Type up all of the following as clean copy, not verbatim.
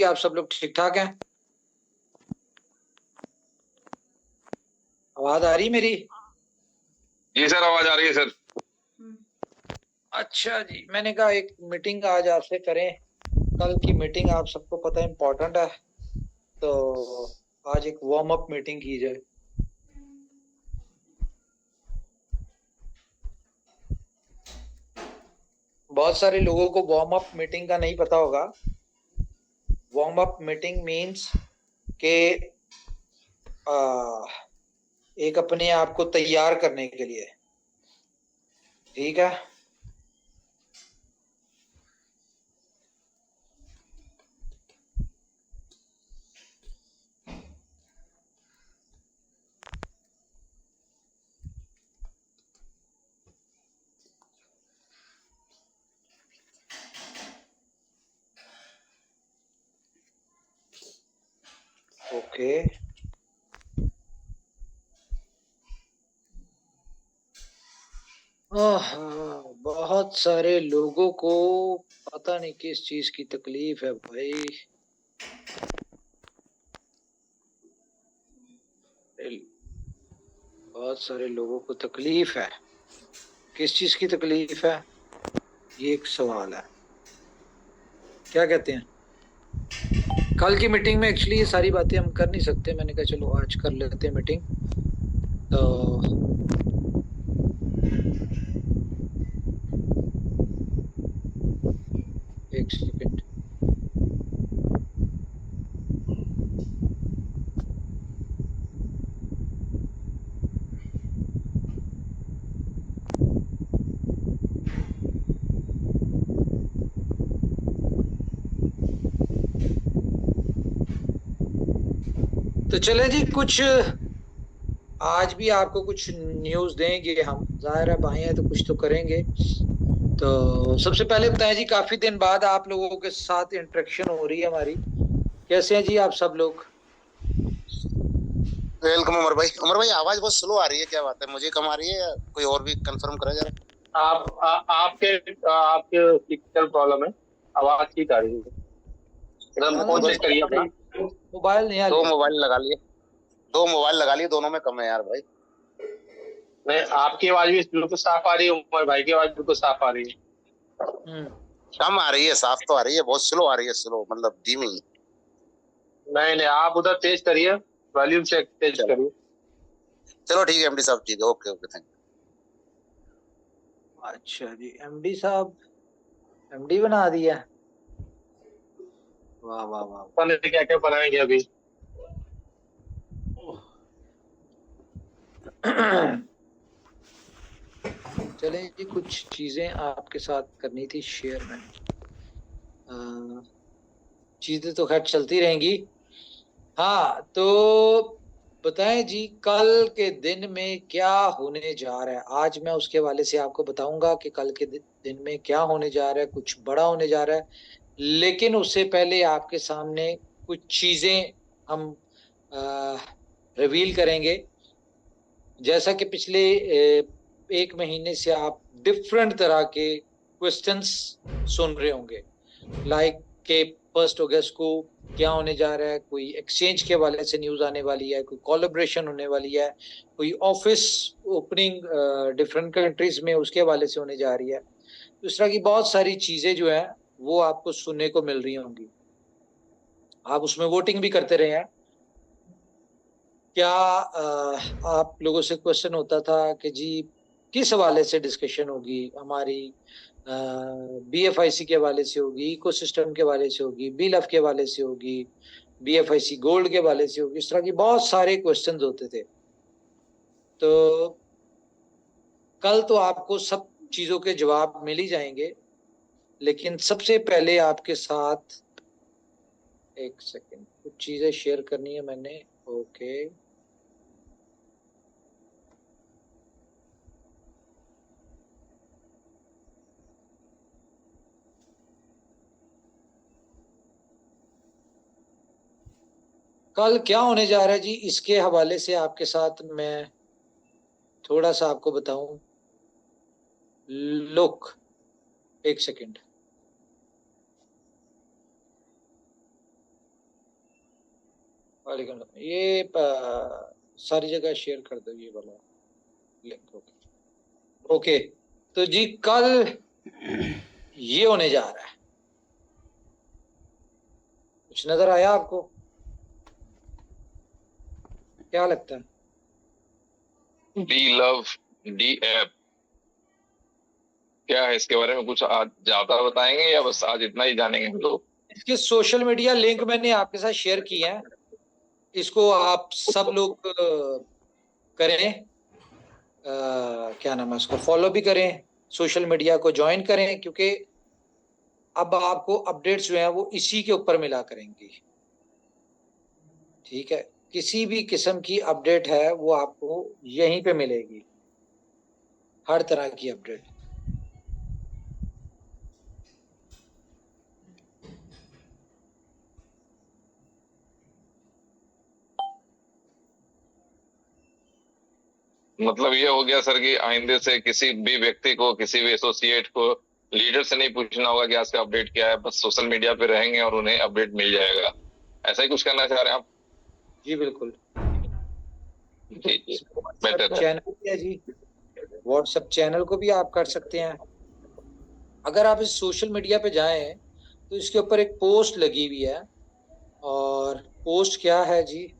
जी आप सब लोग ठीक ठाक हैं? आवाज आ रही मेरी? जी सर, आवाज आ रही है सर। अच्छा जी, मैंने कहा एक मीटिंग आज आपसे करें। कल की मीटिंग आप सबको पता है इम्पोर्टेंट है, तो आज एक वार्म अप मीटिंग की जाए। बहुत सारे लोगों को वार्म अप मीटिंग का नहीं पता होगा। वार्म अप मीटिंग मीन्स के एक अपने आप को तैयार करने के लिए, ठीक है। ओके, बहुत सारे लोगों को पता नहीं किस चीज की तकलीफ है भाई। बहुत सारे लोगों को तकलीफ है। किस चीज की तकलीफ है, ये एक सवाल है। क्या कहते हैं? कल की मीटिंग में एक्चुअली ये सारी बातें हम कर नहीं सकते, मैंने कहा चलो आज कर लेते हैं मीटिंग। तो एक सेकंड। तो चले जी, कुछ आज भी आपको कुछ न्यूज़ देंगे हम, जाहिर है भाई हैं तो कुछ तो करेंगे। तो सबसे पहले बताएं जी, काफी दिन बाद आप लोगों के साथ इंटरेक्शन हो रही है हमारी। कैसे हैं जी आप सब लोग? वेलकम उमर भाई आवाज बहुत स्लो आ रही है, क्या बात है? मुझे कम आ रही है या कोई और भी कंफर्म करा जरा। आपके टेक्निकल प्रॉब्लम है। आवाज ठीक आ रही है। एकदम फोन चेक करिए अपना। मोबाइल नहीं आ दो लिया? मोबाइल लगा लिए, दो मोबाइल लगा लिए, दोनों में कम है यार भाई। नहीं, आपकी आवाज भी बिल्कुल साफ आ रही है, उमर भाई की आवाज बिल्कुल साफ आ रही है। कम आ रही है, साफ तो आ रही है, बहुत स्लो आ रही है, स्लो मतलब धीमी। नहीं नहीं, आप उधर तेज करिए, वॉल्यूम चेक तेज करिए। चलो ठीक है एमडी साहब, ठीक है, ओके ओके, थैंक यू। अच्छा जी, एमडी साहब एमडी बना दिया। वाह वाह वाह। पता नहीं क्या क्या बनाएंगे अभी। चलें जी, कुछ चीजें आपके साथ करनी थी शेयर में। चीजें तो खैर चलती रहेंगी। हाँ तो बताएं जी, कल के दिन में क्या होने जा रहा है। आज मैं उसके हवाले से आपको बताऊंगा कि कल के दिन में क्या होने जा रहा है, कुछ बड़ा होने जा रहा है। लेकिन उससे पहले आपके सामने कुछ चीजें हम रिवील करेंगे। जैसा कि पिछले एक महीने से आप डिफरेंट तरह के क्वेश्चंस सुन रहे होंगे, लाइक के 1 अगस्त को क्या होने जा रहा है, कोई एक्सचेंज के हवाले से न्यूज आने वाली है, कोई कोलैबोरेशन होने वाली है, कोई ऑफिस ओपनिंग डिफरेंट कंट्रीज में उसके हवाले से होने जा रही है। तो इस तरह की बहुत सारी चीजें जो है वो आपको सुनने को मिल रही होंगी। आप उसमें वोटिंग भी करते रहे हैं क्या? आप लोगों से क्वेश्चन होता था कि जी किस हवाले से डिस्कशन होगी हमारी, बीएफआईसी के हवाले से होगी, इकोसिस्टम के हवाले से होगी, बीलफ के हवाले से होगी, बीएफआईसी गोल्ड के हवाले से होगी। इस तरह की बहुत सारे क्वेश्चन होते थे। तो कल तो आपको सब चीजों के जवाब मिल ही जाएंगे, लेकिन सबसे पहले आपके साथ एक सेकंड, कुछ चीजें शेयर करनी है मैंने। ओके, कल क्या होने जा रहा है जी, इसके हवाले से आपके साथ मैं थोड़ा सा आपको बताऊं। लुक, एक सेकंड। वालेकुम सलाम। ये सारी जगह शेयर कर दो ये वाला लिंक। ओके ओके, तो जी कल ये होने जा रहा है, कुछ नजर आया आपको? क्या लगता है? डी लव डी ऐप क्या है, इसके बारे में कुछ आज ज्यादा बताएंगे या बस आज इतना ही जानेंगे हम लोग? इसके सोशल मीडिया लिंक मैंने आपके साथ शेयर किए हैं, इसको आप सब लोग करें, क्या नाम है उसको, फॉलो भी करें, सोशल मीडिया को ज्वाइन करें, क्योंकि अब आपको अपडेट्स जो हैं वो इसी के ऊपर मिला करेंगी। ठीक है, किसी भी किस्म की अपडेट है वो आपको यहीं पे मिलेगी, हर तरह की अपडेट। मतलब ये हो गया सर कि आइंदे से किसी भी व्यक्ति को, किसी भी एसोसिएट को, लीडर से नहीं पूछना होगा कि आज का अपडेट क्या है, बस सोशल मीडिया पे रहेंगे और उन्हें अपडेट मिल जाएगा। ऐसा ही कुछ करना चाह रहे हैं आप? जी बिल्कुल। जी जी, व्हाट्सएप बेटर है। चैनल भी है जी, व्हाट्सएप चैनल को भी आप कर सकते हैं। अगर आप इस सोशल मीडिया पे जाएं तो इसके ऊपर एक पोस्ट लगी हुई है, और पोस्ट क्या है जी,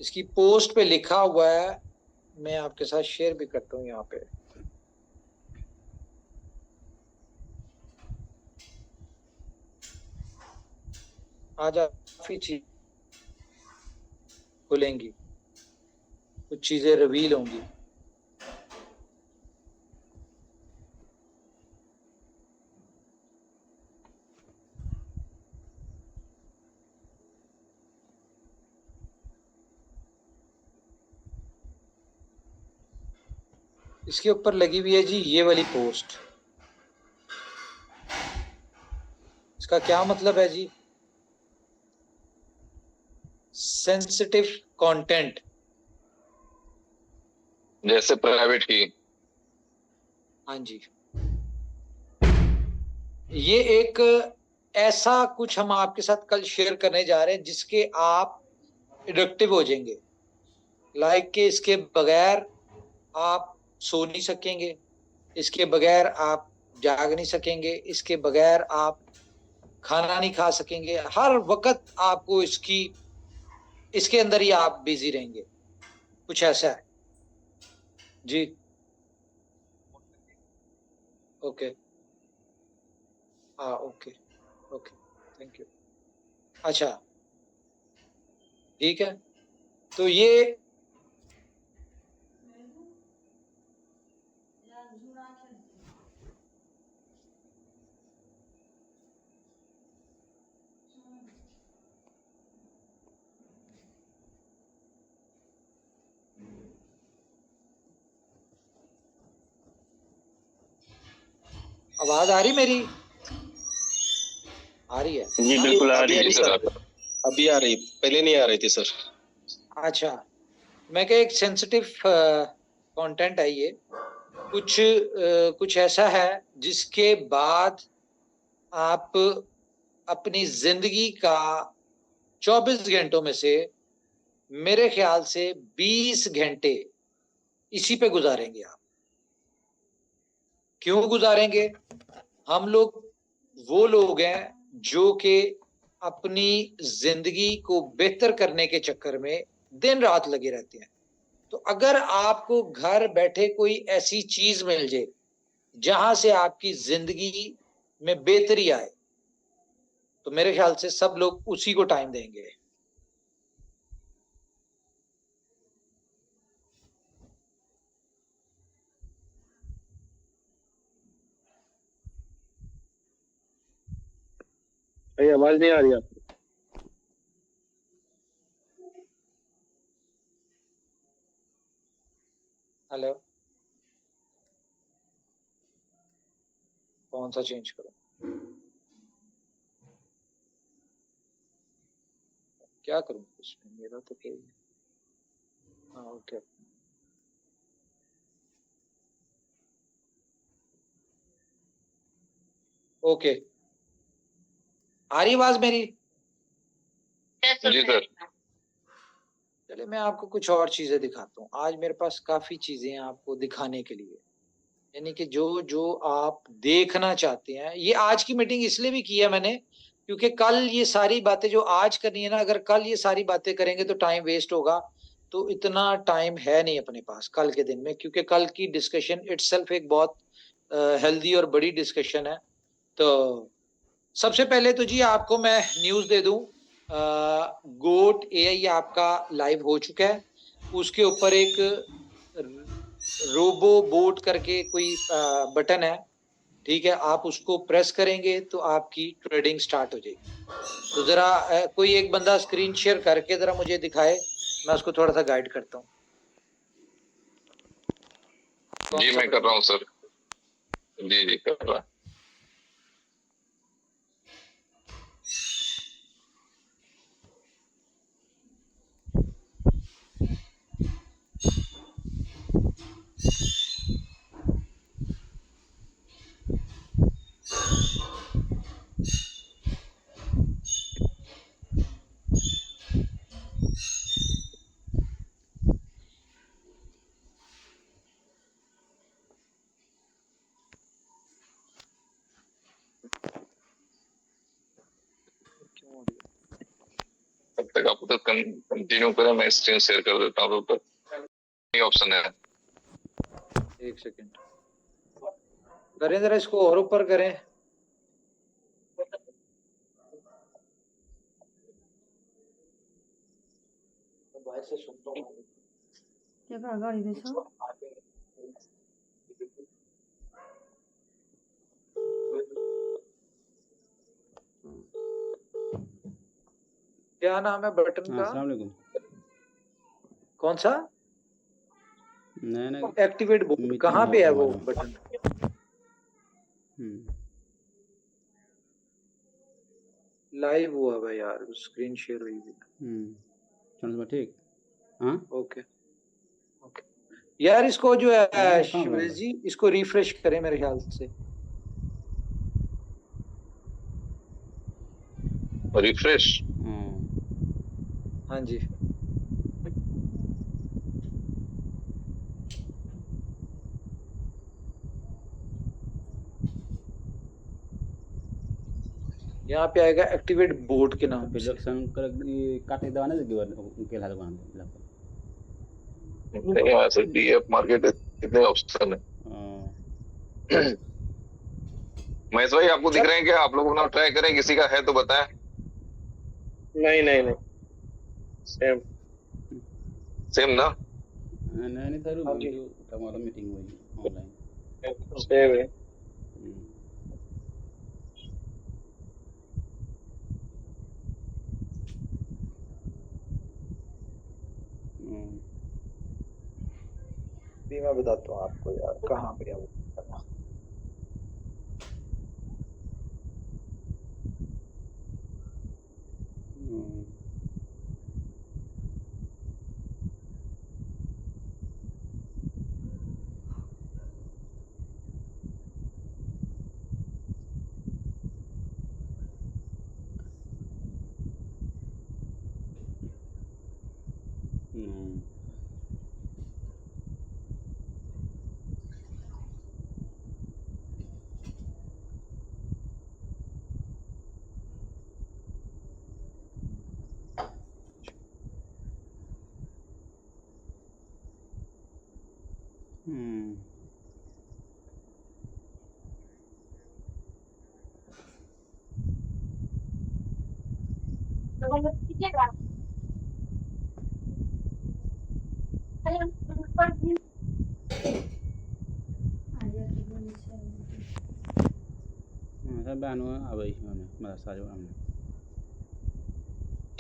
इसकी पोस्ट पे लिखा हुआ है, मैं आपके साथ शेयर भी करता हूँ यहाँ पे। आज काफी चीज खुलेंगी, कुछ चीजें रिवील होंगी। इसके ऊपर लगी हुई है जी ये वाली पोस्ट। इसका क्या मतलब है जी? सेंसिटिव कंटेंट, जैसे प्राइवेट की। हाँ जी, ये एक ऐसा कुछ हम आपके साथ कल शेयर करने जा रहे हैं जिसके आप एडिक्टिव हो जाएंगे, लाइक के इसके बगैर आप सो नहीं सकेंगे, इसके बगैर आप जाग नहीं सकेंगे, इसके बगैर आप खाना नहीं खा सकेंगे, हर वक्त आपको इसके अंदर ही आप बिजी रहेंगे, कुछ ऐसा है जी। ओके, हाँ ओके ओके, थैंक यू। अच्छा ठीक है, तो ये आवाज आ रही मेरी? आ रही है जी ना? बिल्कुल आ अभी रही आ है रही जी सर, सर। अभी आ रही, पहले नहीं आ रही थी सर। अच्छा, मैं क्या, एक सेंसिटिव कंटेंट है ये, कुछ ऐसा है जिसके बाद आप अपनी जिंदगी का 24 घंटों में से मेरे ख्याल से 20 घंटे इसी पे गुजारेंगे आप। क्यों गुजारेंगे? हम लोग वो लोग हैं जो कि अपनी जिंदगी को बेहतर करने के चक्कर में दिन रात लगे रहते हैं। तो अगर आपको घर बैठे कोई ऐसी चीज मिल जाए जहां से आपकी जिंदगी में बेहतरी आए, तो मेरे ख्याल से सब लोग उसी को टाइम देंगे। भाई आवाज नहीं आ रही आपको? हेलो, कौन सा चेंज करूं? क्या करूं इसमें, मेरा तो कोई, हाँ ओके ओके। आ रही आवाज मेरी? जी सर। चले मैं आपको कुछ और चीजें दिखाता हूँ। आज मेरे पास काफी चीजें हैं आपको दिखाने के लिए, यानी कि जो जो आप देखना चाहते हैं। ये आज की मीटिंग इसलिए भी की है मैंने, क्योंकि कल ये सारी बातें जो आज करनी है ना, अगर कल ये सारी बातें करेंगे तो टाइम वेस्ट होगा। तो इतना टाइम है नहीं अपने पास कल के दिन में, क्योंकि कल की डिस्कशन इटसेल्फ एक बहुत हेल्दी और बड़ी डिस्कशन है। तो सबसे पहले तो जी आपको मैं न्यूज दे दूं, गोट एआई आपका लाइव हो चुका है। उसके ऊपर एक रोबो बोट करके कोई बटन है, ठीक है। आप उसको प्रेस करेंगे तो आपकी ट्रेडिंग स्टार्ट हो जाएगी। तो जरा कोई एक बंदा स्क्रीन शेयर करके जरा मुझे दिखाए, मैं उसको थोड़ा सा गाइड करता हूँ। जी मैं कर रहा हूँ सर। जी जी कर रहा। तब तक आप उधर कंटिन्यू करें, मैं स्क्रीन शेयर कर देता हूँ। तब तक ऑप्शन है। एक सेकेंड करें, जरा इसको और ऊपर करें। क्या गाड़ी देखो क्या नाम है बटन का? अस्सलाम वालेकुम। कौन सा? नहीं एक्टिवेट बोर्ड मीटिंग कहाँ पे है वो वाला। बटन? लाइव हुआ भाई यार, स्क्रीन शेयर हुई भी। चलो ठीक। हाँ ओके ओके यार, इसको जो है कहाँ शिवेश बोल जी, इसको रिफ्रेश करें मेरे ख्याल से। रिफ्रेश। हाँ जी, यहाँ पे आएगा एक्टिवेट बोर्ड के नाम से। इलेक्शन कर काटे दवा नहीं के ला दुकान नहीं यहाँ से डीएफ मार्केट कितने ऑप्शन है। महेश भाई आपको दिख रहे हैं क्या? आप लोग ना ट्राई करें, किसी का है तो बताएं। नहीं नहीं नहीं, सेम सेम ना? नहीं सर हमारा मीटिंग हुई ऑनलाइन सेम है। भी मैं बताता हूँ आपको यार कहाँ पे है वो।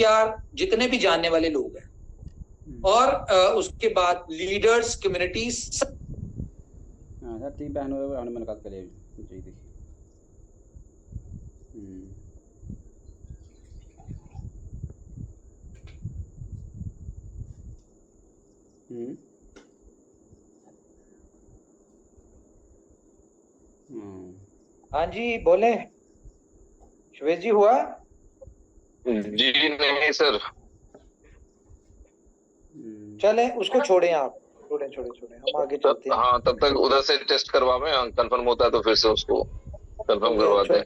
यार जितने भी जानने वाले लोग हैं और उसके बाद लीडर्स, कम्युनिटीज। सर ठीक बहन हमने मुलाकात करी जी देखिए। हाँ जी बोले शिवेश जी, हुआ? जी नहीं सर। चलें उसको छोड़ें, आप छोड़ें छोड़ें छोड़ें, हम आगे चलते हैं। हाँ तब तक उधर से टेस्ट करवावे, कंफर्म होता है तो फिर से उसको कंफर्म करवाते हैं।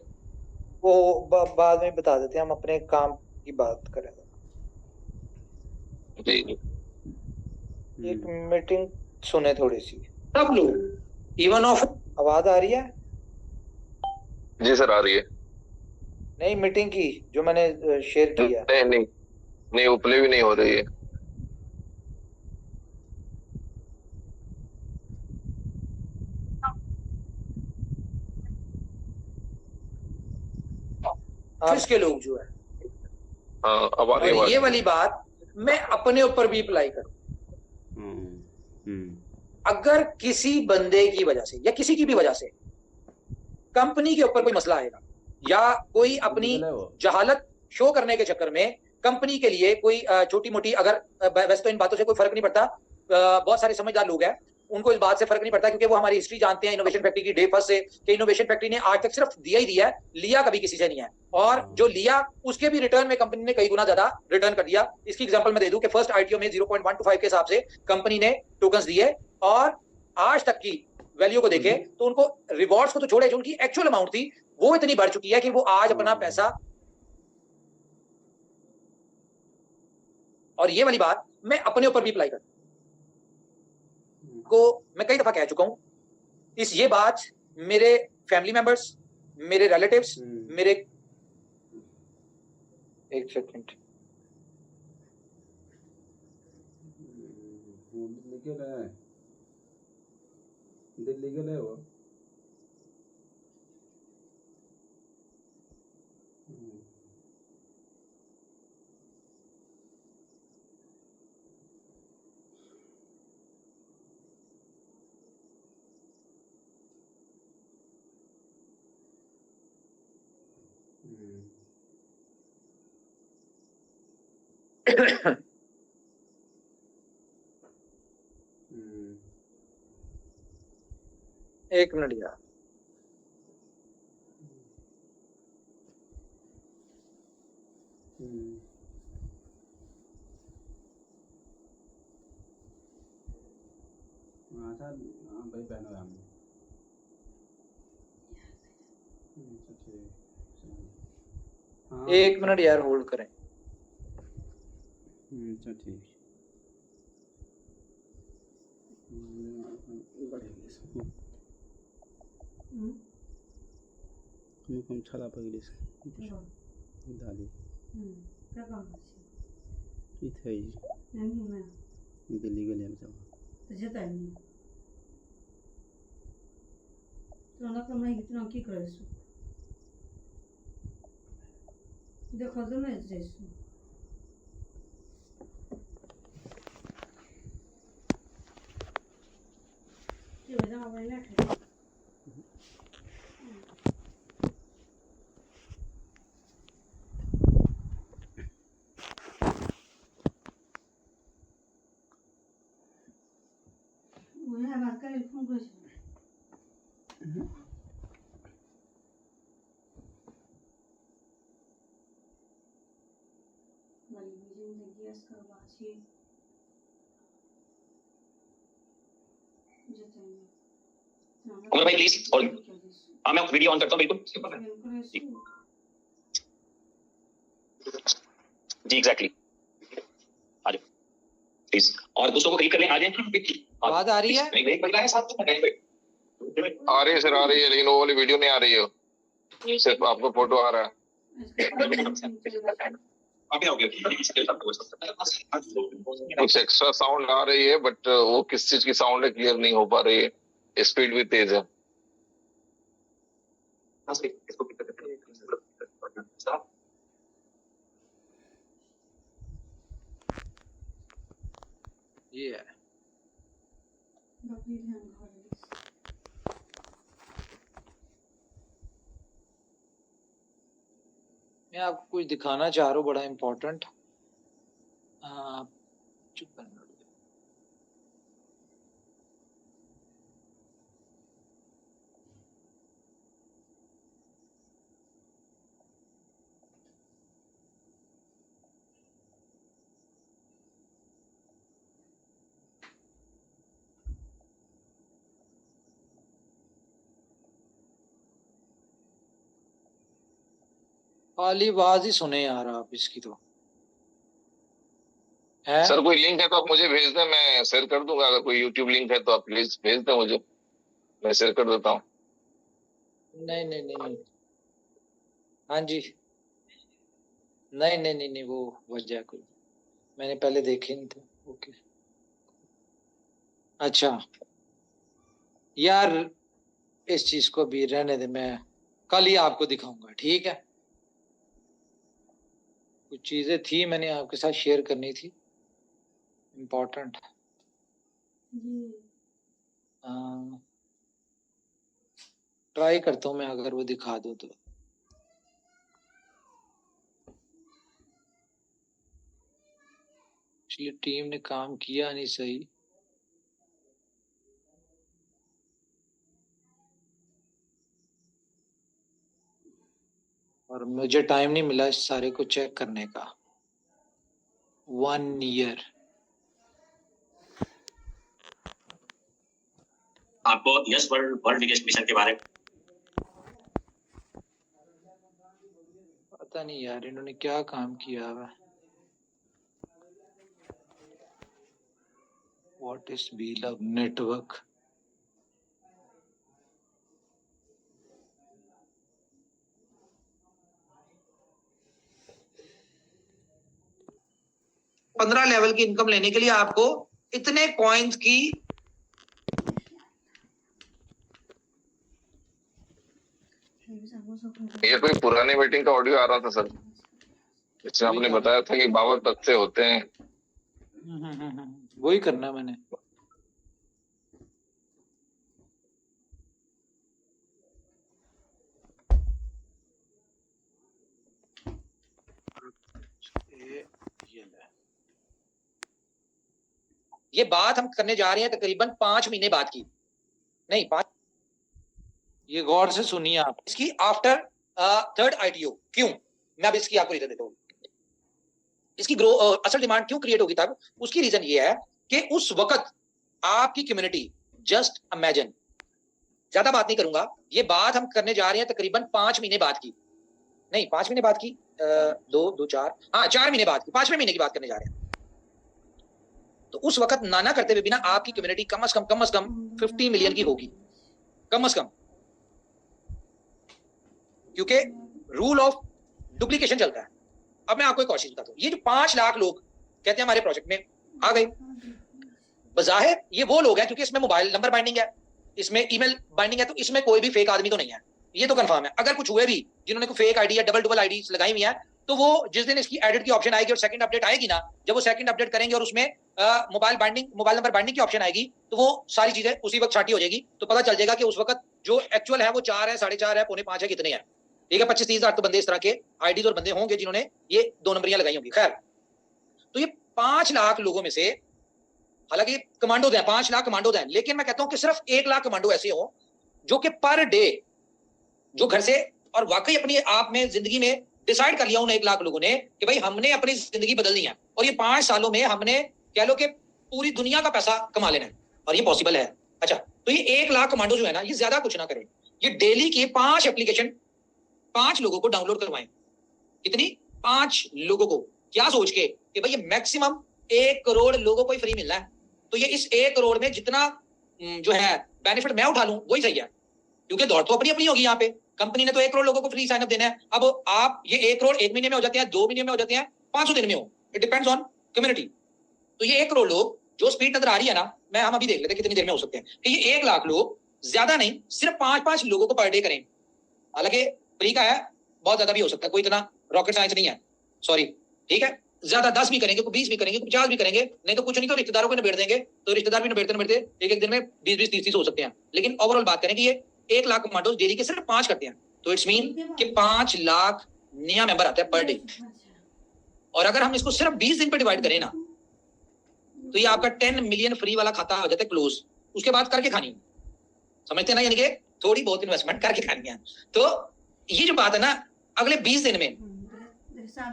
वो बाद में बता देते हैं, हम अपने काम की बात करें। जी जी। एक मीटिंग सुने थोड़ी सी सब लोग, इवन ऑफ आवाज आ रही है? जी सर आ रही है। नहीं, मीटिंग की जो मैंने शेयर किया है। नहीं नहीं नहीं, उपले भी नहीं हो रही है। ऑफिस के लोग जो है, हाँ अब आ रही है और ये आवाज। वाली बात मैं अपने ऊपर भी अप्लाई करूं। अगर किसी बंदे की वजह से या किसी की भी वजह से कंपनी के ऊपर कोई मसला आएगा, या कोई अपनी जहालत शो करने के चक्कर में कंपनी के लिए कोई छोटी मोटी, अगर वैसे तो इन बातों से कोई फर्क नहीं पड़ता, बहुत सारे समझदार लोग हैं उनको इस बात से फर्क नहीं पड़ता, क्योंकि वो हमारी हिस्ट्री जानते हैं इनोवेशन फैक्ट्री की डे फर्स्ट से, कि इनोवेशन फैक्ट्री ने आज तक सिर्फ दिया ही दिया है, लिया कभी किसी से नहीं है। और जो लिया उसके भी रिटर्न में कंपनी ने कई गुना ज्यादा रिटर्न कर दिया। इसकी एग्जांपल मैं दे दूं कि फर्स्ट आईटीओ में 0.125 के हिसाब से कंपनी ने टोकन्स दिए, और आज तक की वैल्यू को देखे तो उनको रिवॉर्ड्स को तो छोड़े, जो उनकी एक्चुअल अमाउंट थी वो इतनी बढ़ चुकी है कि वो आज अपना पैसा, और ये वाली बात मैं अपने ऊपर भी अप्लाई कर को मैं कई दफा कह चुका हूं। ये बात मेरे फैमिली मेंबर्स, मेरे रिलेटिव्स, मेरे, एक सेकंड, दिल्ली के लिए वो एक मिनट यार। भाई पहनो है हमने। एक मिनट यार होल्ड करें। अच्छा ठीक। मुकम छला पगलीस दादी क्या काम है? इथे नहीं मैं दिल्ली गेले आमच्या तुझे टाइम तो ना कमाई कितना की करायसो देखो तो नहीं जैसो ये बता वाला है वो है हमारा का फोन कर जिंदगी करवाची उमर भाई प्लीज, और हाँ मैं वीडियो ऑन करता हूँ बिल्कुल जी एग्जैक्टली आ जाओ प्लीज, और दोस्तों को क्लिक कर लें, आ जाए। आवाज आ रही है? आ रही है सर, आ रही है, लेकिन वो वाली वीडियो नहीं आ रही है, सिर्फ आपका फोटो आ रहा है। कुछ एक्स्ट्रा साउंड आ रही है, बट वो किस चीज की साउंड है क्लियर नहीं हो पा रही है, स्पीड भी तेज है। ये है। मैं आपको कुछ दिखाना चाह रहा हूँ बड़ा इम्पोर्टेंट। चुप करना। खाली आवाज ही सुने यार आप इसकी तो है। सर कोई लिंक है तो आप मुझे भेज दें, मैं शेयर कर दूंगा। अगर कोई यूट्यूब लिंक है तो आप प्लीज भेज दें मुझे, मैं शेयर कर देता हूँ। नहीं नहीं नहीं नहीं, हाँ जी, नहीं नहीं नहीं नहीं, वो वजह कोई मैंने पहले देखे नहीं थे। ओके अच्छा यार, इस चीज को भी रहने दे, मैं कल ही आपको दिखाऊंगा, ठीक है। कुछ चीजें थी मैंने आपके साथ शेयर करनी थी, इम्पोर्टेंट। जी ट्राई करता हूँ मैं, अगर वो दिखा दो तो। एक्चुअली टीम ने काम किया नहीं सही। और मुझे टाइम नहीं मिला इस सारे को चेक करने का। 1 ईयर। आपको यस वर्ल्ड बिगेस्ट मिशन के बारे में पता नहीं यार इन्होंने क्या काम किया है। What is Belove network? $15 level की इनकम लेने के लिए आपको इतने कॉइन्स की ये कोई पुरानी मीटिंग का ऑडियो आ रहा था सर, इसमें आपने बताया था कि 52 तख्ते होते हैं। वही करना है मैंने। ये बात हम करने जा रहे हैं तकरीबन 5 महीने बाद की, नहीं 5, ये गौर से सुनिए आप इसकी। आफ्टर थर्ड आईटीओ क्यों, मैं अब इसकी आपको रीजन देता हूँ। इसकी असल डिमांड क्यों क्रिएट होगी तब, उसकी रीजन ये है कि उस वक्त आपकी कम्युनिटी, जस्ट इमेजिन, ज्यादा बात नहीं करूंगा, ये बात हम करने जा रहे हैं तकरीबन 5 महीने बाद की, नहीं 5 महीने बाद की, 4 महीने बाद की, 5वें महीने की बात करने जा रहे हैं। तो उस वक्त नाना करते हुए भी ना आपकी कम्युनिटी कम से कम 50 मिलियन की होगी, कम से कम, क्योंकि रूल ऑफ डुप्लीकेशन चलता है। अब मैं आपको एक और चीज बताता हूँ, ये जो 5 लाख लोग कहते हैं हमारे प्रोजेक्ट में आ गए, बजाहिर ये वो लोग हैं क्योंकि इसमें मोबाइल नंबर बाइंडिंग है, इसमें ईमेल बाइंडिंग है, तो इसमें कोई भी फेक आदमी तो नहीं है, ये तो कंफर्म है। अगर कुछ हुए भी जिन्होंने कोई फेक आईडी या डबल आईडी लगाई हुई है, तो वो जिस दिन इसकी एडिट की ऑप्शन आएगी और सेकंड अपडेट आएगी ना, जब वो सेकंड अपडेट करेंगे और उसमें मोबाइल नंबर बाइंडिंग की ऑप्शन आएगी, तो वो सारी चीजें उसी वक्त छाटी हो जाएगी, तो पता चल जाएगा कि उस वक्त जो एक्चुअल है वो 4 है, 4.5 है, 4.5 है, कितने हैं। ठीक है, 25-30 हजार तो बंदे इस तरह के आईडीज और बंदे होंगे जिन्होंने ये 2 नंबरियां लगाई होंगी। खैर, तो ये 5 लाख लोगों में से, हालांकि कमांडोज हैं, 5 लाख कमांडोज हैं, लेकिन मैं कहता हूं कि सिर्फ 1 लाख कमांडो ऐसे हो जो कि पर डे, जो घर से और वाकई अपनी आप में जिंदगी में डिसाइड कर लिया उन 1 लाख लोगों ने कि भाई हमने अपनी जिंदगी बदलनी है और ये 5 सालों में हमने कह लो कि पूरी दुनिया का पैसा कमा लेना है, और ये पॉसिबल है। अच्छा, तो ये 1 लाख कमांडो जो है ना, ये ज्यादा कुछ ना करें, ये डेली की 5 एप्लीकेशन 5 लोगों को डाउनलोड करवाएं। कितनी? 5 लोगों को, क्या सोच के कि भाई ये मैक्सिमम 1 करोड़ लोगों को ही फ्री मिलना है, तो ये इस 1 करोड़ में जितना जो है बेनिफिट मैं उठा लूं वही सही है, क्योंकि दौड़ तो अपनी अपनी होगी। यहाँ पे कंपनी ने तो 1 करोड़ लोगों को फ्री साइन अप देना है। अब आप ये 1 करोड़ 1 महीने में हो जाते हैं, 2 महीने में हो जाते हैं, 500 दिन में हो, इट डिपेंड्स ऑन कम्युनिटी। तो ये 1 करोड़ लोग जो स्पीड नजर आ रही है ना, हम अभी देख लेते कितनी देर में हो सकते हैं कि ये 1 लाख लोग ज्यादा नहीं, सिर्फ 5-5 लोगों को पर डे करें। हालांकि फ्री का है, बहुत ज्यादा भी हो सकता है, कोई इतना रॉकेट साइंस नहीं है, सॉरी, ठीक है। ज्यादा 10 भी करेंगे, 20 भी करेंगे, 50 भी करेंगे, नहीं तो कुछ नहीं तो रिश्तेदारों को निबेड़ देंगे, तो रिश्तेदार भी निबेड़ते एक दिन में 20-20, 30-30 हो सकते हैं। लेकिन ओवरऑल बात करें कि ये 1 लाख कमांडोज डेली के सिर्फ 5 करते हैं, तो इट्स मीन कि 5 लाख नया मेंबर आता है पर डे। और अगर हम इसको सिर्फ 20 दिन पे डिवाइड करें ना, तो ये आपका 10 मिलियन फ्री वाला खाता हो जाता है क्लोज। उसके बाद करके खानी, समझते हैं ना, यानी कि थोड़ी बहुत इन्वेस्टमेंट करके खानी है। तो ये जो बात है ना, अगले 20 दिन में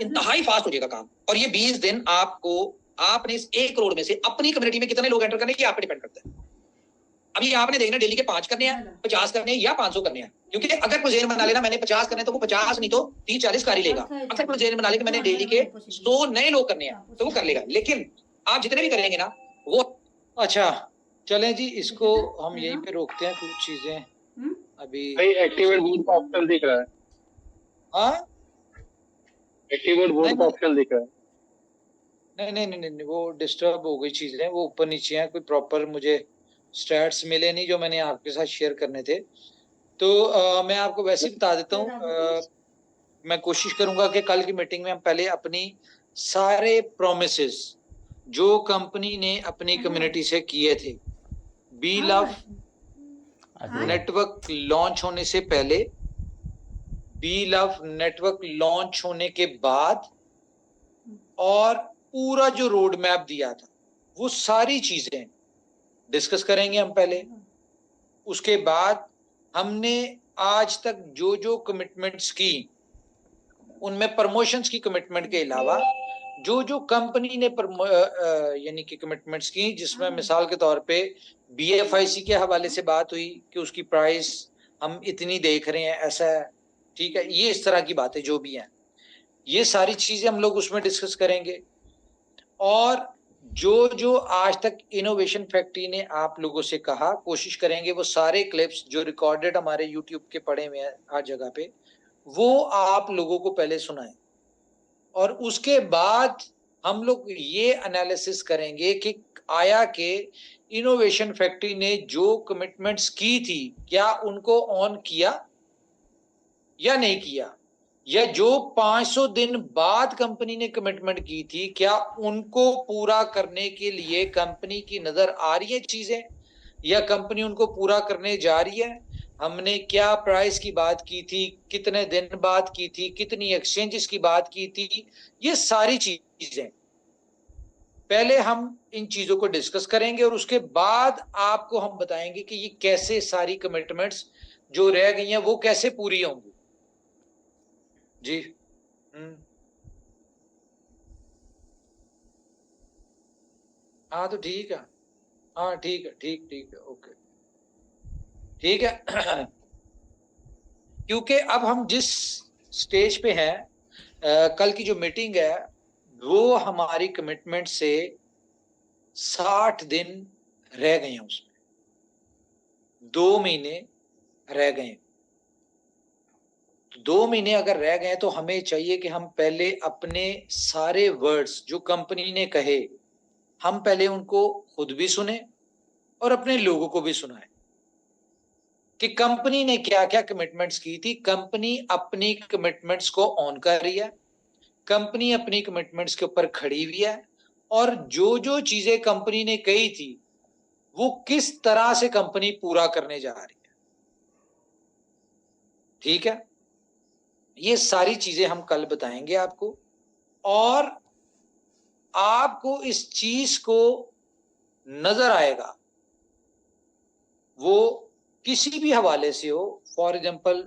इंतहाई फास्ट हो जाएगा काम, और ये 20 दिन आपको, आपने इस 1 करोड़ में से अपनी कम्युनिटी में कितने लोग एंटर करने की आप पे डिपेंड करता है। अभी आपने देखना डेली के 5 करने हैं, 50 करने हैं या 500 करने हैं, क्योंकि अगर कोई जेन बना लेना मैंने 50 करने तो वो 50 नहीं तो 30-40 कर ही लेगा। अगर कोई जेन बना ले कि मैंने डेली के 100 नए लोग करने हैं तो वो कर लेगा, लेकिन आप जितने भी करेंगे ना वो। अच्छा चलें जी, इसको हम यहीं पे रोकते हैं। कुछ चीजें अभी भाई एक्टिवेट बोर्ड का ऑप्शन दिख रहा है, हाँ एक्टिवेट बोर्ड का ऑप्शन दिख रहा है। नहीं, वो डिस्टर्ब हो गई चीजें, वो ऊपर नीचे हैं, कोई प्रॉपर मुझे स्टैट्स मिले नहीं जो मैंने आपके साथ शेयर करने थे। तो मैं आपको वैसे ही बता देता हूँ। मैं कोशिश करूंगा कि कल की मीटिंग में हम पहले अपनी सारे प्रोमिसेस जो कंपनी ने अपनी कम्युनिटी से किए थे, बी लव नेटवर्क लॉन्च होने से पहले, बी लव नेटवर्क लॉन्च होने के बाद, और पूरा जो रोड मैप दिया था वो सारी चीजें डिस्कस करेंगे हम पहले। उसके बाद हमने आज तक जो जो कमिटमेंट्स की उनमें प्रमोशंस की कमिटमेंट के अलावा जो जो कंपनी ने यानी कि कमिटमेंट्स की, जिसमें मिसाल के तौर पे BFIC के हवाले से बात हुई कि उसकी प्राइस हम इतनी देख रहे हैं, ऐसा है, ठीक है, ये इस तरह की बातें जो भी हैं, ये सारी चीजें हम लोग उसमें डिस्कस करेंगे। और जो जो आज तक इनोवेशन फैक्ट्री ने आप लोगों से कहा, कोशिश करेंगे वो सारे क्लिप्स जो रिकॉर्डेड हमारे यूट्यूब के पड़े हुए हैं हर जगह पे, वो आप लोगों को पहले सुनाएं, और उसके बाद हम लोग ये एनालिसिस करेंगे कि आया के इनोवेशन फैक्ट्री ने जो कमिटमेंट्स की थी क्या उनको ऑन किया या नहीं किया, या जो 500 दिन बाद कंपनी ने कमिटमेंट की थी क्या उनको पूरा करने के लिए कंपनी की नजर आ रही है चीजें, या कंपनी उनको पूरा करने जा रही है। हमने क्या प्राइस की बात की थी, कितने दिन बाद की थी, कितनी एक्सचेंजेस की बात की थी, ये सारी चीजें पहले हम इन चीजों को डिस्कस करेंगे, और उसके बाद आपको हम बताएंगे कि ये कैसे सारी कमिटमेंट्स जो रह गई हैं वो कैसे पूरी होंगी जी। हाँ तो ठीक है, हाँ ठीक है, ठीक है, ओके ठीक है। क्योंकि अब हम जिस स्टेज पे हैं, कल की जो मीटिंग है वो हमारी कमिटमेंट से 60 दिन रह गए हैं, उसमें 2 महीने रह गए। तो 2 महीने अगर रह गए तो हमें चाहिए कि हम पहले अपने सारे वर्ड्स जो कंपनी ने कहे, हम पहले उनको खुद भी सुने और अपने लोगों को भी सुनाएं कि कंपनी ने क्या क्या कमिटमेंट्स की थी। कंपनी अपनी कमिटमेंट्स को ऑन कर रही है, कंपनी अपनी कमिटमेंट्स के ऊपर खड़ी हुई है, और जो जो चीजें कंपनी ने कही थी वो किस तरह से कंपनी पूरा करने जा रही है, ठीक है। ये सारी चीजें हम कल बताएंगे आपको, और आपको इस चीज को नजर आएगा, वो किसी भी हवाले से हो, फॉर एग्जांपल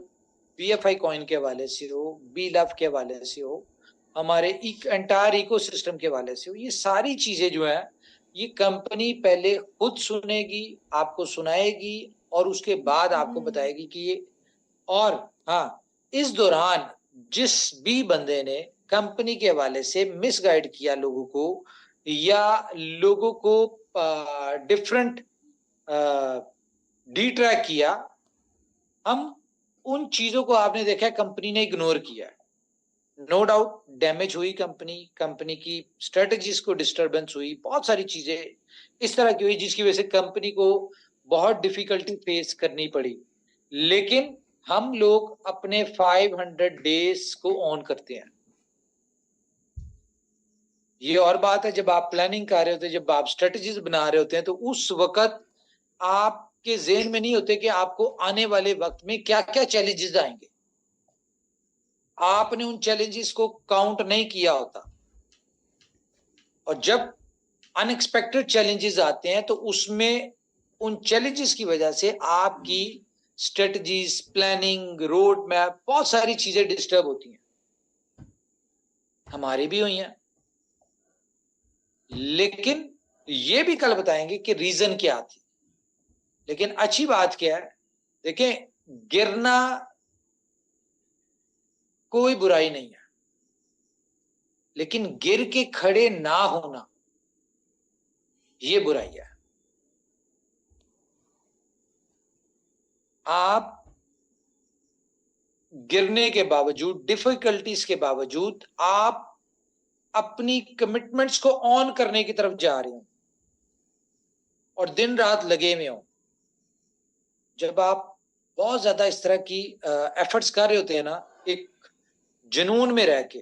BFI कॉइन के हवाले से हो, बी लव के हवाले से हो, हमारे एंटायर इकोसिस्टम के हवाले से हो, ये सारी चीजें जो है ये कंपनी पहले खुद सुनेगी, आपको सुनाएगी, और उसके बाद आपको बताएगी कि ये। और हाँ, इस दौरान जिस भी बंदे ने कंपनी के हवाले से मिसगाइड किया लोगों को, या लोगों को डिफरेंट डिट्रैक किया, हम उन चीजों को आपने देखा है कंपनी ने इग्नोर किया है। नो डाउट डैमेज हुई कंपनी की स्ट्रेटजीज को डिस्टरबेंस हुई, बहुत सारी चीजें इस तरह की हुई जिसकी वजह से कंपनी को बहुत डिफिकल्टी फेस करनी पड़ी, लेकिन हम लोग अपने 500 डेज को ऑन करते हैं। ये और बात है, जब आप प्लानिंग कर रहे होते हैं, जब आप स्ट्रेटजीज बना रहे होते हैं, तो उस वक्त आपके ज़हन में नहीं होते कि आपको आने वाले वक्त में क्या क्या चैलेंजेस आएंगे, आपने उन चैलेंजेस को काउंट नहीं किया होता, और जब अनएक्सपेक्टेड चैलेंजेस आते हैं तो उसमें उन चैलेंजेस की वजह से आपकी स्ट्रेटजीज, प्लानिंग, रोड मैप, बहुत सारी चीजें डिस्टर्ब होती हैं, हमारी भी हुई हैं। लेकिन ये भी कल बताएंगे कि रीजन क्या थी, लेकिन अच्छी बात क्या है, देखें, गिरना कोई बुराई नहीं है, लेकिन गिर के खड़े ना होना ये बुराई है। आप गिरने के बावजूद, डिफिकल्टीज के बावजूद आप अपनी कमिटमेंट्स को ऑन करने की तरफ जा रहे हो और दिन रात लगे हुए हो। जब आप बहुत ज्यादा इस तरह की एफर्ट्स कर रहे होते हैं ना, एक जुनून में रह के,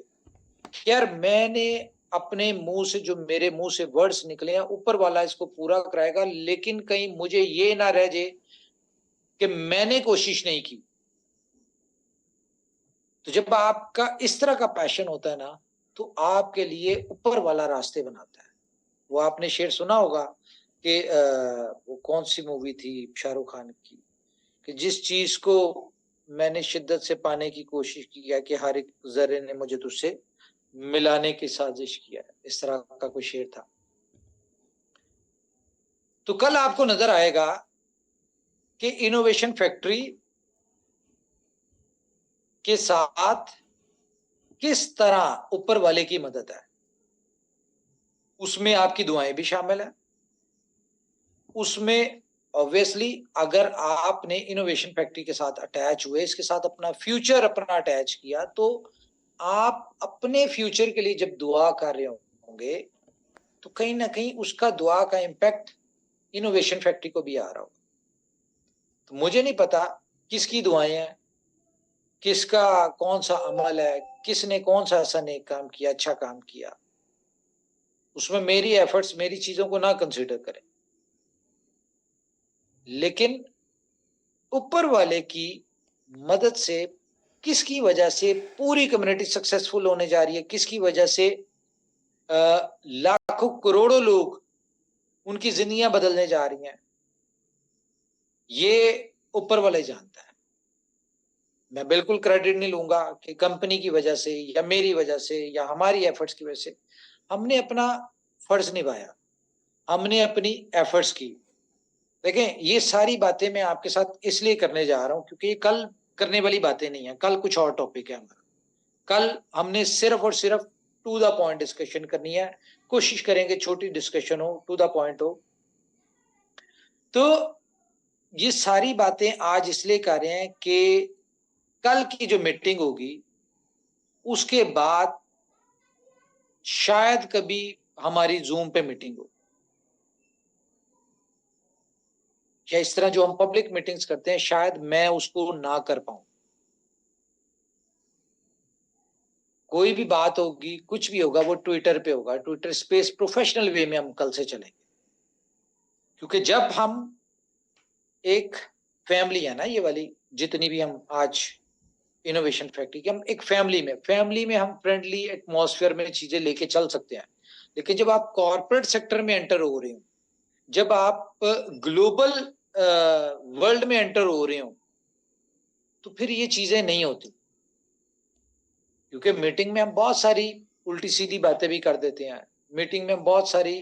यार मैंने अपने मुंह से, जो मेरे मुंह से वर्ड्स निकले हैं, ऊपर वाला इसको पूरा कराएगा, लेकिन कहीं मुझे ये ना रह जाए कि मैंने कोशिश नहीं की। तो जब आपका इस तरह का पैशन होता है ना, तो आपके लिए ऊपर वाला रास्ते बनाता है। वो आपने शेर सुना होगा कि वो कौन सी मूवी थी शाहरुख खान की, कि जिस चीज को मैंने शिद्दत से पाने की कोशिश की है कि हर एक जर्रे ने मुझे तुझसे मिलाने की साजिश किया है, इस तरह का कोई शेर था। तो कल आपको नजर आएगा कि इनोवेशन फैक्ट्री के साथ किस तरह ऊपर वाले की मदद है। उसमें आपकी दुआएं भी शामिल है। उसमें ऑब्वियसली अगर आपने इनोवेशन फैक्ट्री के साथ अटैच हुए, इसके साथ अपना फ्यूचर अपना अटैच किया, तो आप अपने फ्यूचर के लिए जब दुआ कर रहे होंगे तो कहीं ना कहीं उसका दुआ का इम्पैक्ट इनोवेशन फैक्ट्री को भी आ रहा होगा। तो मुझे नहीं पता किसकी दुआएं हैं, किसका कौन सा अमल है, किसने कौन सा ऐसा नेक काम किया, अच्छा काम किया, उसमें मेरी एफर्ट्स, मेरी चीजों को ना कंसीडर करें। लेकिन ऊपर वाले की मदद से किसकी वजह से पूरी कम्युनिटी सक्सेसफुल होने जा रही है, किसकी वजह से लाखों करोड़ों लोग उनकी जिंदगियां बदलने जा रही हैं, ये ऊपर वाले जानता है। मैं बिल्कुल क्रेडिट नहीं लूंगा कि कंपनी की वजह से या मेरी वजह से या हमारी एफर्ट्स की वजह से। हमने अपना फर्ज निभाया, हमने अपनी एफर्ट्स की। देखें, ये सारी बातें मैं आपके साथ इसलिए करने जा रहा हूं क्योंकि ये कल करने वाली बातें नहीं है, कल कुछ और टॉपिक है हमारा। कल हमने सिर्फ और सिर्फ टू द पॉइंट डिस्कशन करनी है। कोशिश करेंगे छोटी डिस्कशन हो, टू द पॉइंट हो। तो ये सारी बातें आज इसलिए कर रहे हैं कि कल की जो मीटिंग होगी उसके बाद शायद कभी हमारी जूम पे मीटिंग हो, या इस तरह जो हम पब्लिक मीटिंग्स करते हैं शायद मैं उसको ना कर पाऊं। कोई भी बात होगी, कुछ भी होगा, वो ट्विटर पे होगा, ट्विटर स्पेस प्रोफेशनल वे में हम कल से चलेंगे। क्योंकि जब हम एक फैमिली है ना, ये वाली जितनी भी हम आज इनोवेशन फैक्ट्री की, हम एक फैमिली में हम फ्रेंडली एटमॉस्फेयर में चीजें लेके चल सकते हैं। लेकिन जब आप कॉर्पोरेट सेक्टर में एंटर हो रहे हो, जब आप ग्लोबल वर्ल्ड में एंटर हो रहे हो, तो फिर ये चीजें नहीं होती। क्योंकि मीटिंग में हम बहुत सारी उल्टी सीधी बातें भी कर देते हैं, मीटिंग में हम बहुत सारी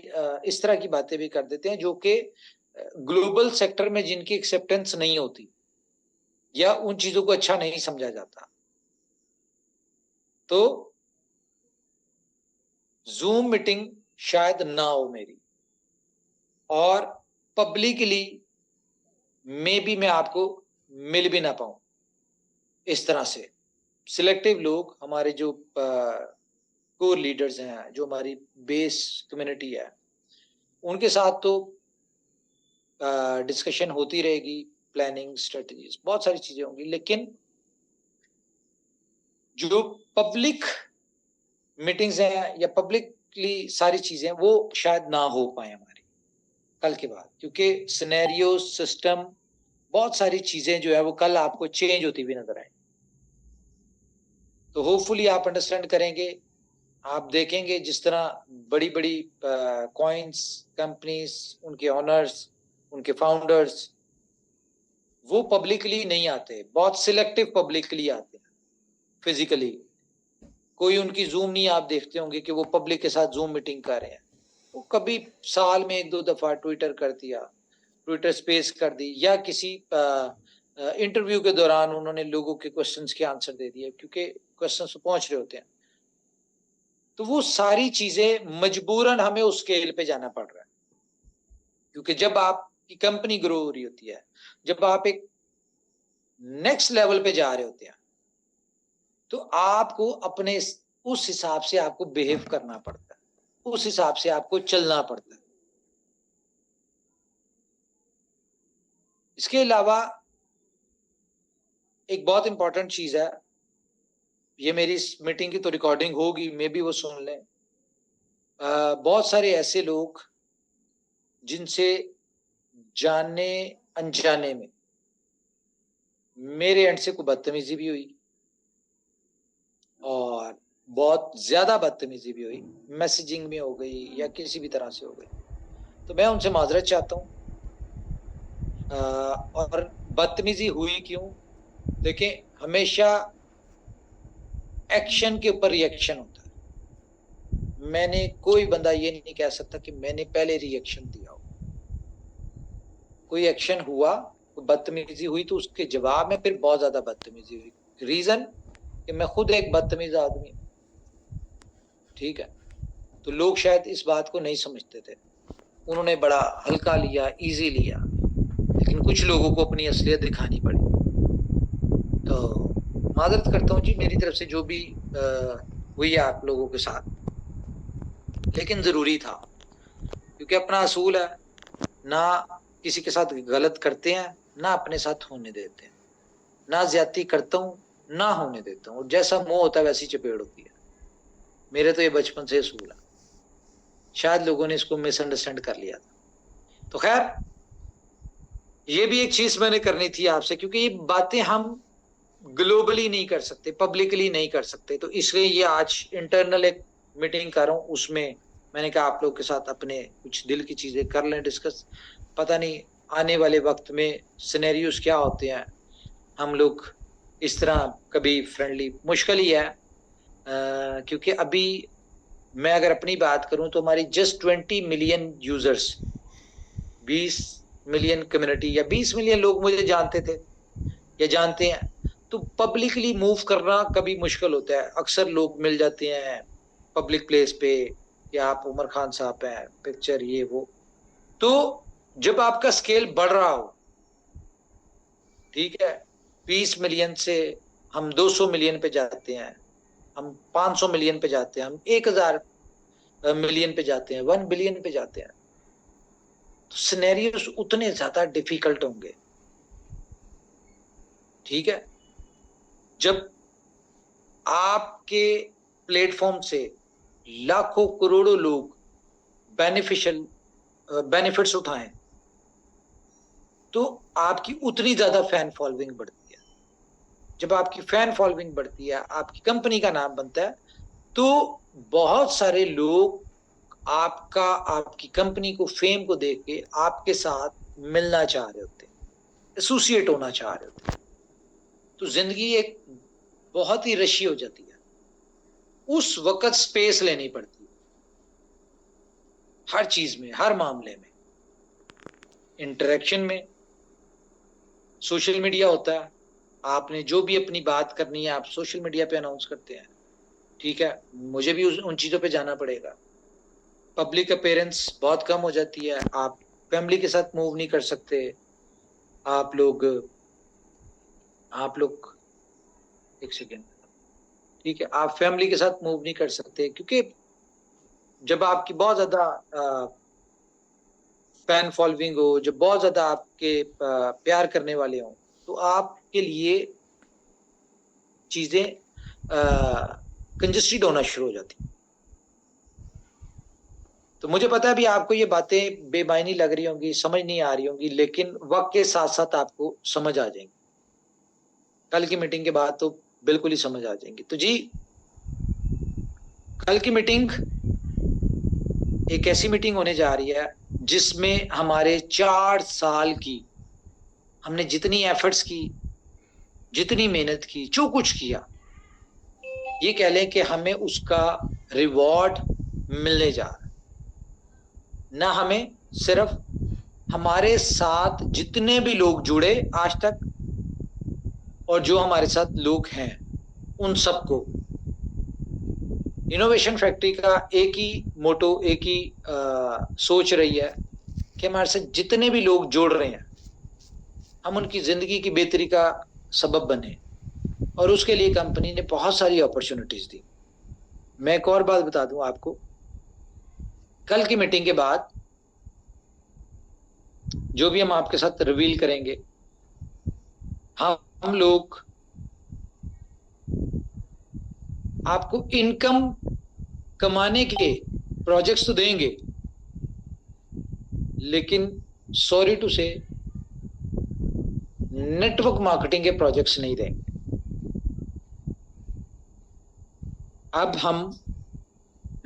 इस तरह की बातें भी कर देते हैं जो कि ग्लोबल सेक्टर में जिनकी एक्सेप्टेंस नहीं होती या उन चीजों को अच्छा नहीं समझा जाता। तो जूम मीटिंग शायद ना हो मेरी, और पब्लिकली में भी मैं आपको मिल भी ना पाऊं। इस तरह से सिलेक्टिव लोग, हमारे जो कोर लीडर्स हैं, जो हमारी बेस कम्युनिटी है, उनके साथ तो डिस्कशन होती रहेगी, प्लानिंग, स्ट्रेटजीज, बहुत सारी चीजें होंगी। लेकिन जो पब्लिक मीटिंग्स हैं या पब्लिकली सारी चीजें, वो शायद ना हो पाए हमारी कल के बाद, क्योंकि सिनेरियो, सिस्टम, बहुत सारी चीजें जो है वो कल आपको चेंज होती हुई नजर आए। तो होपफुली आप अंडरस्टैंड करेंगे। आप देखेंगे जिस तरह बड़ी बड़ी कॉइन्स कंपनीज, उनके ऑनर्स, उनके फाउंडर्स, वो पब्लिकली नहीं आते, बहुत सिलेक्टिव पब्लिकली आते हैं फिजिकली। कोई उनकी जूम नहीं आप देखते होंगे कि वो पब्लिक के साथ जूम मीटिंग कर रहे हैं। वो कभी साल में 1-2 दफा ट्विटर कर दिया, ट्विटर स्पेस कर दी, या किसी इंटरव्यू के दौरान उन्होंने लोगों के क्वेश्चंस के आंसर दे दिए, क्योंकि क्वेश्चंस तो पहुंच रहे होते हैं। तो वो सारी चीजें मजबूरन हमें उस स्केल पे जाना पड़ रहा है, क्योंकि जब आपकी कंपनी ग्रो हो रही होती है, जब आप एक नेक्स्ट लेवल पे जा रहे होते हैं, तो आपको अपने उस हिसाब से आपको बिहेव करना पड़ता है, उस हिसाब से आपको चलना पड़ता है। इसके अलावा एक बहुत इंपॉर्टेंट चीज है, ये मेरी इस मीटिंग की तो रिकॉर्डिंग होगी, मे भी वो सुन लें। बहुत सारे ऐसे लोग जिनसे जाने अनजाने में मेरे एंड से कोई बदतमीजी भी हुई, और बहुत ज्यादा बदतमीजी भी हुई, मैसेजिंग में हो गई या किसी भी तरह से हो गई, तो मैं उनसे माजरत चाहता हूँ। और बदतमीजी हुई क्यों? देखें, हमेशा एक्शन के ऊपर रिएक्शन होता है। मैंने, कोई बंदा ये नहीं कह सकता कि मैंने पहले रिएक्शन दिया हो। कोई एक्शन हुआ, कोई बदतमीजी हुई, तो उसके जवाब में फिर बहुत ज्यादा बदतमीजी हुई। रीजन कि मैं खुद एक बदतमीज आदमी, ठीक है। तो लोग शायद इस बात को नहीं समझते थे, उन्होंने बड़ा हल्का लिया, इजी लिया, लेकिन कुछ लोगों को अपनी असलियत दिखानी पड़ी। तो माजरत करता हूँ जी, मेरी तरफ से जो भी हुई है आप लोगों के साथ, लेकिन जरूरी था, क्योंकि अपना असूल है, ना किसी के साथ गलत करते हैं, ना अपने साथ होने देते हैं, ना ज्यादती करता हूँ, ना होने देता हूँ। जैसा मुंह होता है वैसी चपेट होती है। मेरे तो ये बचपन से असूल है, शायद लोगों ने इसको मिसअंडरस्टैंड कर लिया था। तो खैर, ये भी एक चीज मैंने करनी थी आपसे, क्योंकि ये बातें हम ग्लोबली नहीं कर सकते, पब्लिकली नहीं कर सकते, तो इसलिए ये आज इंटरनल एक मीटिंग कर रहा हूँ। उसमें मैंने कहा आप लोग के साथ अपने कुछ दिल की चीजें कर लें डिस्कस। पता नहीं आने वाले वक्त में सिनेरियोस क्या होते हैं, हम लोग इस तरह कभी फ्रेंडली, मुश्किल ही है, क्योंकि अभी मैं अगर अपनी बात करूं तो हमारी just 20 million users, 20 million community, या 20 मिलियन लोग मुझे जानते थे या जानते हैं। तो पब्लिकली मूव करना कभी मुश्किल होता है। अक्सर लोग मिल जाते हैं पब्लिक प्लेस पे, या आप उमर खान साहब हैं, पिक्चर ये वो। तो जब आपका स्केल बढ़ रहा हो, ठीक है, 20 मिलियन से हम 200 मिलियन पे जाते हैं, हम 500 मिलियन पे जाते हैं, हम 1000 मिलियन पे जाते हैं, 1 बिलियन पे जाते हैं, तो सिनेरियोस उतने ज्यादा डिफिकल्ट होंगे, ठीक है। जब आपके प्लेटफॉर्म से लाखों करोड़ों लोग बेनिफिट्स उठाएं, तो आपकी उतनी ज्यादा फैन फॉलोइंग बढ़ती है। जब आपकी फैन फॉलोइंग बढ़ती है, आपकी कंपनी का नाम बनता है, तो बहुत सारे लोग आपकी कंपनी को, फेम को देख के आपके साथ मिलना चाह रहे होते हैं, एसोसिएट होना चाह रहे होते हैं। तो जिंदगी एक बहुत ही रशी हो जाती है। उस वक्त स्पेस लेनी पड़ती है, हर चीज में, हर मामले में, इंटरेक्शन में। सोशल मीडिया होता है, आपने जो भी अपनी बात करनी है आप सोशल मीडिया पे अनाउंस करते हैं, ठीक है। मुझे भी उन चीजों पे जाना पड़ेगा। पब्लिक अपीयरेंस बहुत कम हो जाती है, आप फैमिली के साथ मूव नहीं कर सकते। आप लोग एक सेकेंड, ठीक है, आप फैमिली के साथ मूव नहीं कर सकते, क्योंकि जब आपकी बहुत ज्यादा फैन फॉलोइंग हो, जब बहुत ज्यादा आपके प्यार करने वाले हों, तो आपके लिए चीजें कंजस्टेड होना शुरू हो जाती। तो मुझे पता है भी आपको ये बातें बेमायनी लग रही होंगी, समझ नहीं आ रही होंगी, लेकिन वक्त के साथ साथ आपको समझ आ जाएंगी। कल की मीटिंग के बाद तो बिल्कुल ही समझ आ जाएंगी। तो जी, कल की मीटिंग एक ऐसी मीटिंग होने जा रही है जिसमें हमारे 4 साल की, हमने जितनी एफर्ट्स की, जितनी मेहनत की, जो कुछ किया, ये कह लें कि हमें उसका रिवॉर्ड मिलने जा रहा है। ना हमें सिर्फ हमारे साथ जितने भी लोग जुड़े आज तक और जो हमारे साथ लोग हैं, उन सबको इनोवेशन फैक्ट्री का एक ही मोटो, एक ही सोच रही है कि हमारे साथ जितने भी लोग जुड़ रहे हैं, हम उनकी जिंदगी की बेहतरी का सबब बने। और उसके लिए कंपनी ने बहुत सारी अपॉर्चुनिटीज दी। मैं एक और बात बता दूं आपको, कल की मीटिंग के बाद जो भी हम आपके साथ रिवील करेंगे, हम लोग आपको इनकम कमाने के प्रोजेक्ट्स तो देंगे, लेकिन सॉरी टू से नेटवर्क मार्केटिंग के प्रोजेक्ट्स नहीं देंगे। अब हम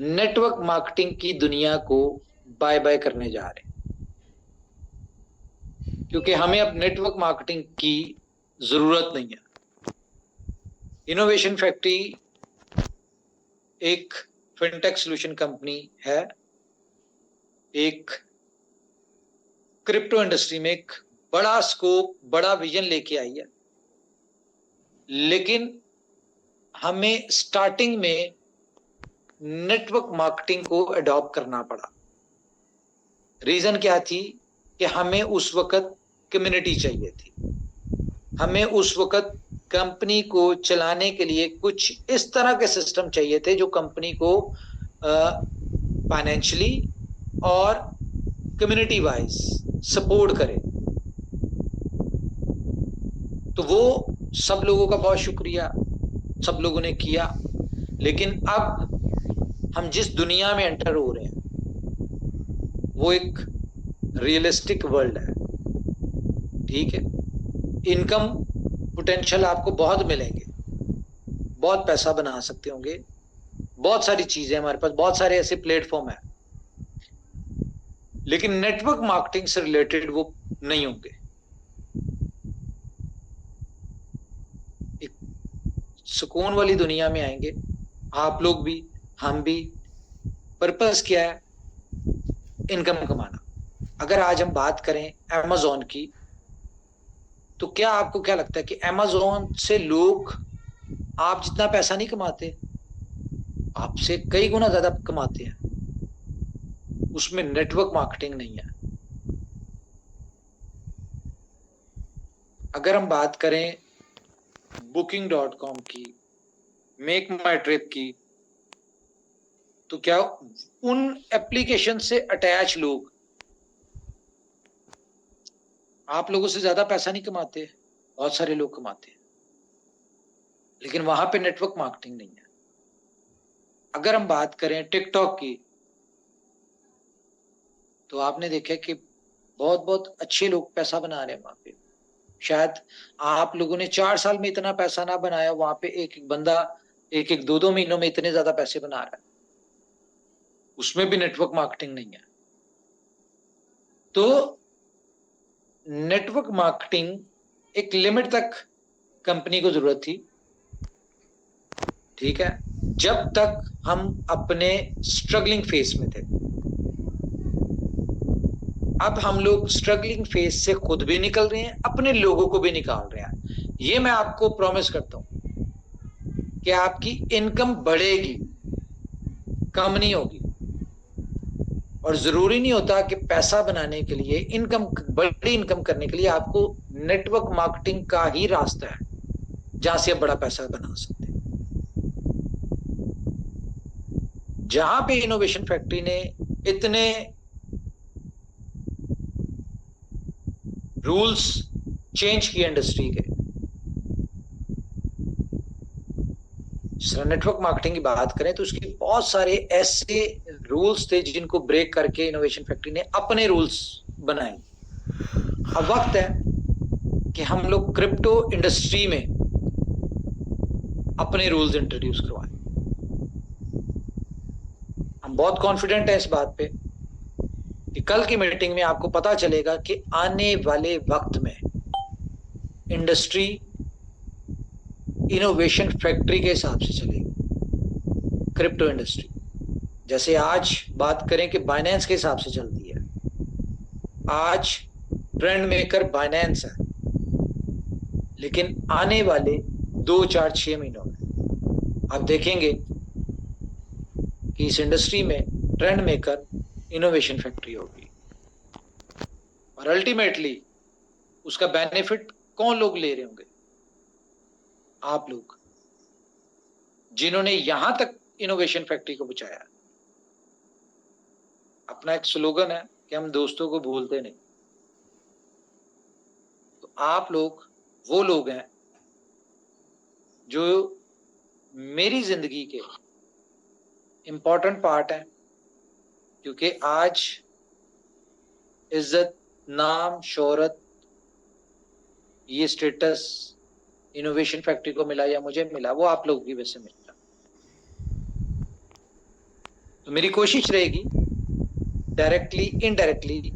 नेटवर्क मार्केटिंग की दुनिया को बाय बाय करने जा रहे हैं, क्योंकि हमें अब नेटवर्क मार्केटिंग की जरूरत नहीं है। इनोवेशन फैक्ट्री एक फिनटेक सॉल्यूशन कंपनी है, एक क्रिप्टो इंडस्ट्री में एक बड़ा स्कोप, बड़ा विजन लेके आई है, लेकिन हमें स्टार्टिंग में नेटवर्क मार्केटिंग को अडॉप्ट करना पड़ा। रीजन क्या थी कि हमें उस वक्त कम्युनिटी चाहिए थी, हमें उस वक्त कंपनी को चलाने के लिए कुछ इस तरह के सिस्टम चाहिए थे जो कंपनी को फाइनेंशियली और कम्युनिटी वाइज सपोर्ट करे। तो वो सब लोगों का बहुत शुक्रिया, सब लोगों ने किया। लेकिन अब हम जिस दुनिया में एंटर हो रहे हैं वो एक रियलिस्टिक वर्ल्ड है, ठीक है। इनकम पोटेंशियल आपको बहुत मिलेंगे, बहुत पैसा बना सकते होंगे, बहुत सारी चीजें हमारे पास, बहुत सारे ऐसे प्लेटफॉर्म है, लेकिन नेटवर्क मार्केटिंग से रिलेटेड वो नहीं होंगे। एक सुकून वाली दुनिया में आएंगे आप लोग भी, हम भी। पर्पस क्या है? इनकम कमाना। अगर आज हम बात करें अमेज़न की, तो क्या आपको क्या लगता है कि अमेज़न से लोग आप जितना पैसा नहीं कमाते, आपसे कई गुना ज्यादा कमाते हैं। उसमें नेटवर्क मार्केटिंग नहीं है। अगर हम बात करें Booking.com की, मेक माई ट्रिप की, तो क्या उन एप्लीकेशन से अटैच लोग आप लोगों से ज्यादा पैसा नहीं कमाते? बहुत सारे लोग कमाते हैं, लेकिन वहां पे नेटवर्क मार्केटिंग नहीं है। अगर हम बात करें टिकटॉक की, तो आपने देखा कि बहुत बहुत अच्छे लोग पैसा बना रहे हैं वहां पे। शायद आप लोगों ने 4 साल में इतना पैसा ना बनाया, वहां पे एक एक बंदा एक एक 2-2 महीनों में इतने ज्यादा पैसे बना रहा है। उसमें भी नेटवर्क मार्केटिंग नहीं है। तो नेटवर्क मार्केटिंग एक लिमिट तक कंपनी को जरूरत थी, ठीक है, जब तक हम अपने स्ट्रगलिंग फेज में थे। अब हम लोग स्ट्रगलिंग फेज से खुद भी निकल रहे हैं, अपने लोगों को भी निकाल रहे हैं। ये मैं आपको प्रॉमिस करता हूं कि आपकी इनकम बढ़ेगी, कम नहीं होगी। और जरूरी नहीं होता कि पैसा बनाने के लिए, इनकम, बड़ी इनकम करने के लिए आपको नेटवर्क मार्केटिंग का ही रास्ता है जहां से आप बड़ा पैसा बना सकते हैं। जहां पे इनोवेशन फैक्ट्री ने इतने रूल्स चेंज किए इंडस्ट्री के, जिस तरह नेटवर्क मार्केटिंग की बात करें तो उसके बहुत सारे ऐसे रूल्स थे जिनको ब्रेक करके इनोवेशन फैक्ट्री ने अपने रूल्स बनाए। अब वक्त है कि हम लोग क्रिप्टो इंडस्ट्री में अपने रूल्स इंट्रोड्यूस करवाएं। हम बहुत कॉन्फिडेंट हैं इस बात पे कि कल की मीटिंग में आपको पता चलेगा कि आने वाले वक्त में इंडस्ट्री इनोवेशन फैक्ट्री के हिसाब से चलेगी। क्रिप्टो इंडस्ट्री जैसे आज बात करें कि बाइनेंस के हिसाब से चलती है, आज ट्रेंड मेकर बाइनेंस है, लेकिन आने वाले 2, 4, 6 महीनों में आप देखेंगे कि इस इंडस्ट्री में ट्रेंड मेकर इनोवेशन फैक्ट्री होगी, और अल्टीमेटली उसका बेनिफिट कौन लोग ले रहे होंगे? आप लोग, जिन्होंने यहां तक इनोवेशन फैक्ट्री को बचाया। अपना एक स्लोगन है कि हम दोस्तों को भूलते नहीं, तो आप लोग वो लोग हैं जो मेरी जिंदगी के इंपॉर्टेंट पार्ट हैं, क्योंकि आज इज्जत, नाम, शोहरत, ये स्टेटस इनोवेशन फैक्ट्री को मिला या मुझे मिला, वो आप लोगों की वजह से मिला। तो मेरी कोशिश रहेगी डायरेक्टली इनडायरेक्टली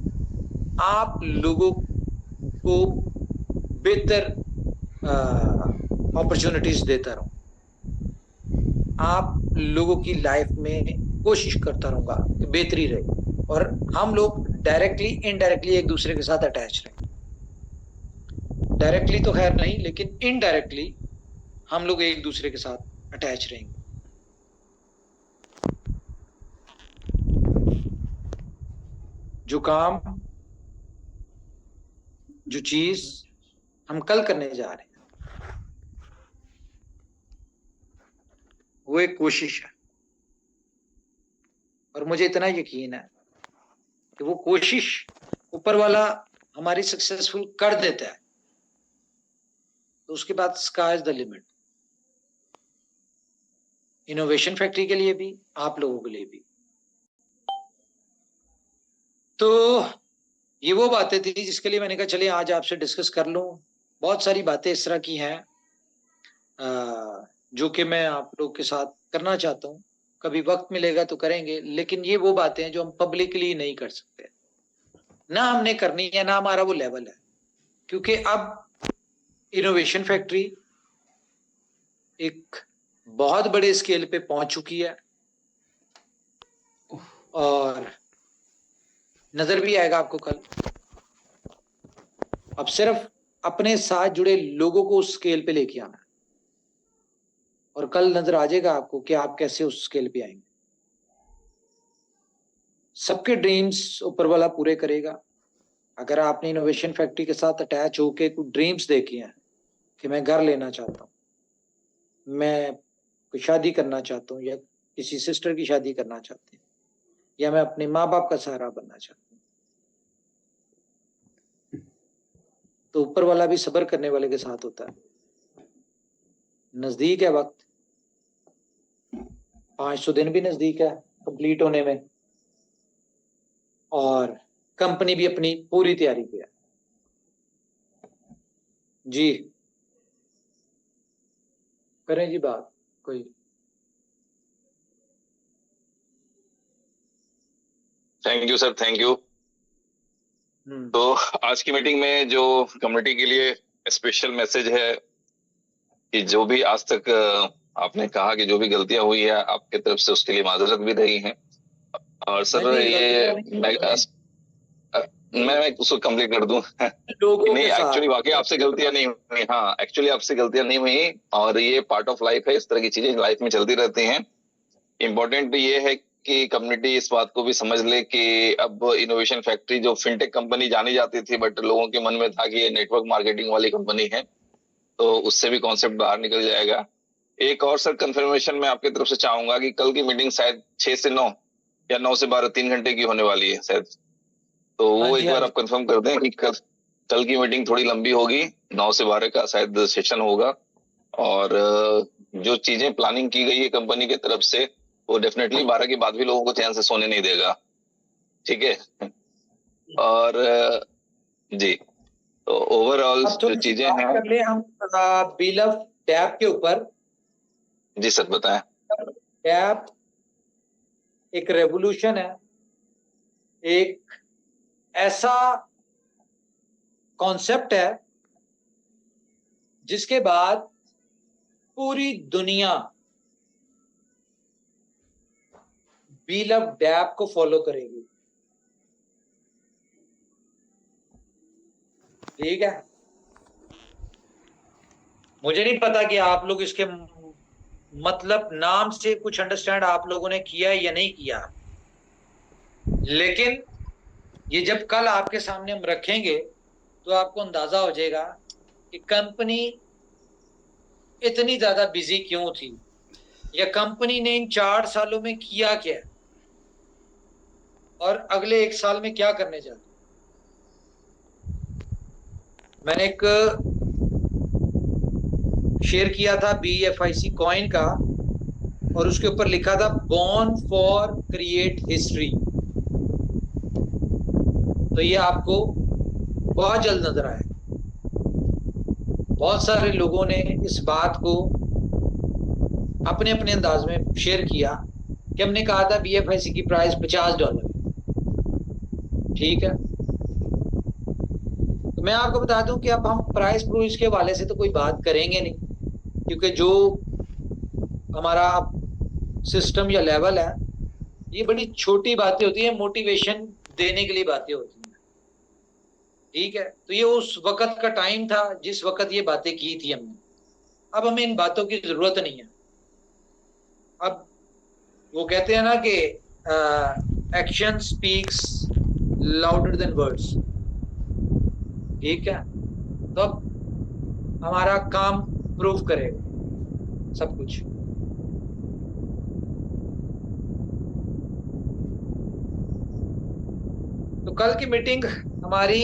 आप लोगों को बेहतर अपॉर्चुनिटीज देता रहूं, आप लोगों की लाइफ में कोशिश करता रहूंगा कि बेहतरी रहे, और हम लोग डायरेक्टली इनडायरेक्टली एक दूसरे के साथ अटैच रहें। डायरेक्टली तो खैर नहीं, लेकिन इनडायरेक्टली हम लोग एक दूसरे के साथ अटैच रहेंगे। जो काम, जो चीज हम कल करने जा रहे हैं, वो एक कोशिश है, और मुझे इतना यकीन है कि वो कोशिश ऊपर वाला हमारी सक्सेसफुल कर देता है, तो उसके बाद sky is the limit. Innovation factory के लिए भी, आप लोगों के लिए भी। तो ये वो बातें थी जिसके लिए मैंने कहा चलिए आज आपसे डिस्कस कर लूं। बहुत सारी बातें इस तरह की हैं जो कि मैं आप लोग के साथ करना चाहता हूं। कभी वक्त मिलेगा तो करेंगे, लेकिन ये वो बातें हैं जो हम पब्लिकली नहीं कर सकते, ना हमने करनी है, ना हमारा वो लेवल है, क्योंकि अब इनोवेशन फैक्ट्री एक बहुत बड़े स्केल पे पहुंच चुकी है, और नजर भी आएगा आपको कल। अब सिर्फ अपने साथ जुड़े लोगों को उस स्केल पे लेके आना है, और कल नजर आ जाएगा आपको कि आप कैसे उस स्केल पे आएंगे। सबके ड्रीम्स ऊपर वाला पूरे करेगा। अगर आपने इनोवेशन फैक्ट्री के साथ अटैच होके कुछ ड्रीम्स देखे हैं कि मैं घर लेना चाहता हूँ, मैं कोई शादी करना चाहता हूँ, या किसी सिस्टर की शादी करना चाहते हैं, या मैं अपने माँ बाप का सहारा बनना चाहता हूँ, तो ऊपर वाला भी सब्र करने वाले के साथ होता है। नजदीक है वक्त, 500 दिन भी नजदीक है कंप्लीट होने में, और कंपनी भी अपनी पूरी तैयारी पे है। जी करें जी बात कोई। Thank you sir, thank you. तो आज की मीटिंग में जो कम्युनिटी के लिए स्पेशल मैसेज है कि जो भी आज तक आपने कहा कि जो भी गलतियां हुई है आपके तरफ से, उसके लिए माजरत भी रही है। और सर ये मैं उसको कंप्लीट कर दूं नहीं, एक्चुअली वाकई आपसे गलतियां नहीं हुई। हाँ, एक्चुअली आपसे गलतियां नहीं हुई, और ये पार्ट ऑफ लाइफ है, इस तरह की चीजें लाइफ में चलती रहती हैं। इम्पोर्टेंट ये है कि कम्युनिटी इस बात को भी समझ ले कि अब इनोवेशन फैक्ट्री जो फिनटेक कंपनी जानी जाती थी, बट लोगों के मन में था कि ये नेटवर्क मार्केटिंग वाली कंपनी है, तो उससे भी कॉन्सेप्ट बाहर निकल जाएगा। एक और सर कंफर्मेशन मैं आपकी तरफ से चाहूंगा कि कल की मीटिंग शायद 6 से 9 या 9 से 12 3 घंटे की होने वाली है शायद, तो वो एक बार आप कंफर्म कर दें कि कल की मीटिंग थोड़ी लंबी होगी, 9 से 12 का शायद सेशन होगा, और जो चीजें प्लानिंग की गई है कंपनी की तरफ से, वो डेफिनेटली 12 के बाद भी लोगों को चैन से सोने नहीं देगा। ठीक है, और जी, तो ओवरऑल जो चीजें हैं कर ले हम बिलफ टैप के ऊपर। जी सर बताएं। टैप एक रेवोल्यूशन है, एक ऐसा कॉन्सेप्ट है जिसके बाद पूरी दुनिया बिलफ डैप को फॉलो करेगी। ठीक है, मुझे नहीं पता कि आप लोग इसके मतलब नाम से कुछ अंडरस्टैंड आप लोगों ने किया या नहीं किया, लेकिन ये जब कल आपके सामने हम रखेंगे तो आपको अंदाजा हो जाएगा कि कंपनी इतनी ज्यादा बिजी क्यों थी, या कंपनी ने इन 4 सालों में किया क्या और अगले 1 साल में क्या करने जा रही। मैंने एक शेयर किया था BFIC कॉइन का, और उसके ऊपर लिखा था बॉर्न फॉर क्रिएट हिस्ट्री। तो ये आपको बहुत जल्द नजर आएगा। बहुत सारे लोगों ने इस बात को अपने अपने अंदाज में शेयर किया कि हमने कहा था BFIC की प्राइस $50, ठीक है। तो मैं आपको बता दूं कि अब हम प्राइस प्रूफ के हवाले से तो कोई बात करेंगे नहीं, क्योंकि जो हमारा सिस्टम या लेवल है, ये बड़ी छोटी बातें होती है, मोटिवेशन देने के लिए बातें होती हैं, ठीक है। तो ये उस वक्त का टाइम था जिस वक्त ये बातें की थी हमने। अब हमें इन बातों की जरूरत नहीं है। अब वो कहते हैं ना कि action speaks louder than words, ठीक है। तो अब हमारा काम प्रूव करेगा सब कुछ। तो कल की मीटिंग हमारी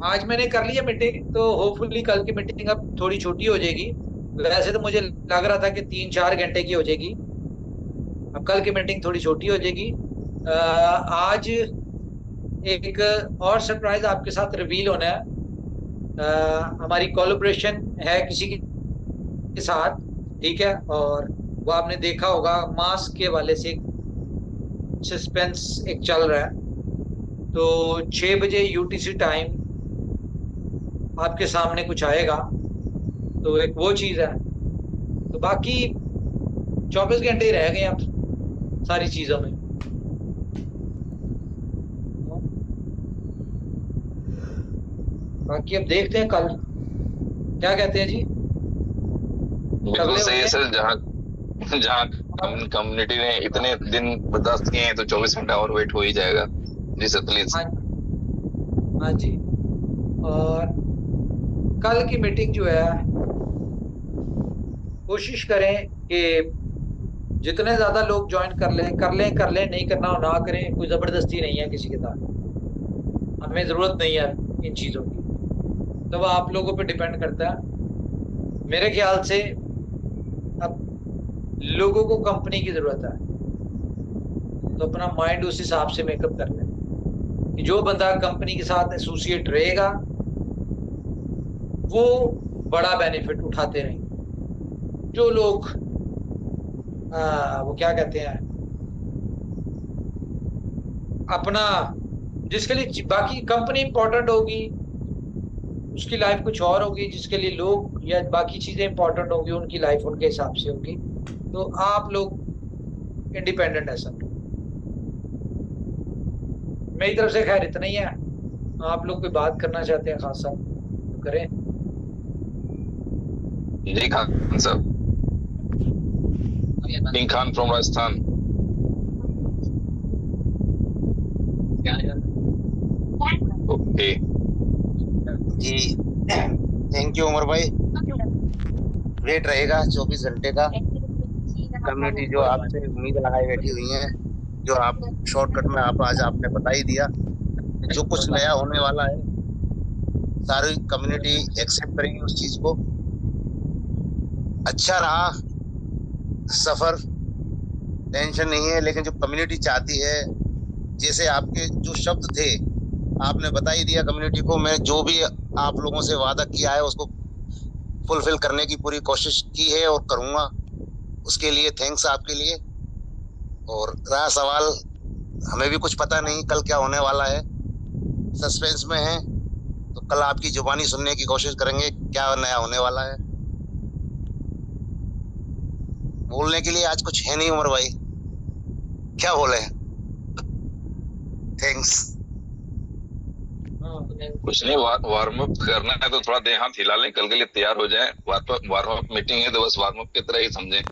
आज मैंने कर लिया मीटिंग, तो होपफुली कल की मीटिंग अब थोड़ी छोटी हो जाएगी। वैसे तो मुझे लग रहा था कि 3-4 घंटे की हो जाएगी, अब कल की मीटिंग थोड़ी छोटी हो जाएगी। आज एक और सरप्राइज आपके साथ रिवील होना है। हमारी कोलैबोरेशन है किसी के साथ, ठीक है, और वो आपने देखा होगा मास्क के वाले से सस्पेंस एक चल रहा है। तो 6 बजे UTC टाइम आपके सामने कुछ आएगा, तो एक वो चीज है। तो बाकी 24 घंटे ही रह गए अब सारी चीजों में। बाकी अब देखते हैं कल क्या कहते हैं जी। बिल्कुल सही है सर। जहाँ कम्युनिटी ने इतने दिन बर्दाश्त किए हैं तो 24 घंटा और वेट हो ही जाएगा। जी सर प्लीज। हाँ जी, और कल की मीटिंग जो है कोशिश करें कि जितने ज्यादा लोग ज्वाइन कर लें, नहीं करना हो ना करें, कोई जबरदस्ती नहीं है किसी के साथ, हमें जरूरत नहीं है इन चीजों की, तो वह आप लोगों पे डिपेंड करता है। मेरे ख्याल से अब लोगों को कंपनी की जरूरत है, तो अपना माइंड उस हिसाब से मेकअप कर लें कि जो बंदा कंपनी के साथ एसोसिएट रहेगा वो बड़ा बेनिफिट उठाते रहेंगे। जो लोग वो क्या कहते हैं, अपना जिसके लिए बाकी कंपनी इंपॉर्टेंट होगी उसकी लाइफ कुछ और होगी, जिसके लिए लोग या बाकी चीजें इंपॉर्टेंट होगी उनकी लाइफ उनके हिसाब से होगी। तो आप लोग इंडिपेंडेंट है सब। मेरी तरफ से खैर इतना ही है। आप लोग कोई बात करना चाहते हैं खास साहब तो करें। जी खान साहब, king Khan from Rajasthan. Okay जी थैंक यू उमर भाई। वेट रहेगा 24 घंटे का। कम्युनिटी जो आपसे उम्मीद लगाई बैठी हुई है, जो आप शॉर्टकट में आज आपने बता ही दिया, जो कुछ नया होने वाला है सारी कम्युनिटी एक्सेप्ट करेगी उस चीज को। अच्छा रहा सफर, टेंशन नहीं है, लेकिन जो कम्युनिटी चाहती है, जैसे आपके जो शब्द थे आपने बता ही दिया कम्युनिटी को। मैं जो भी आप लोगों से वादा किया है उसको फुलफिल करने की पूरी कोशिश की है और करूंगा। उसके लिए थैंक्स आपके लिए। और रहा सवाल, हमें भी कुछ पता नहीं कल क्या होने वाला है, सस्पेंस में है, तो कल आपकी जुबानी सुनने की कोशिश करेंगे क्या नया होने वाला है। बोलने के लिए आज कुछ है नहीं उमर भाई, क्या बोले। थैंक्स। कुछ नहीं, वार्म अप करना है तो थोड़ा देह हाथ हिला लें, कल के लिए तैयार हो जाएं। वार्म अप मीटिंग है तो बस वार्म अप की तरह ही समझें।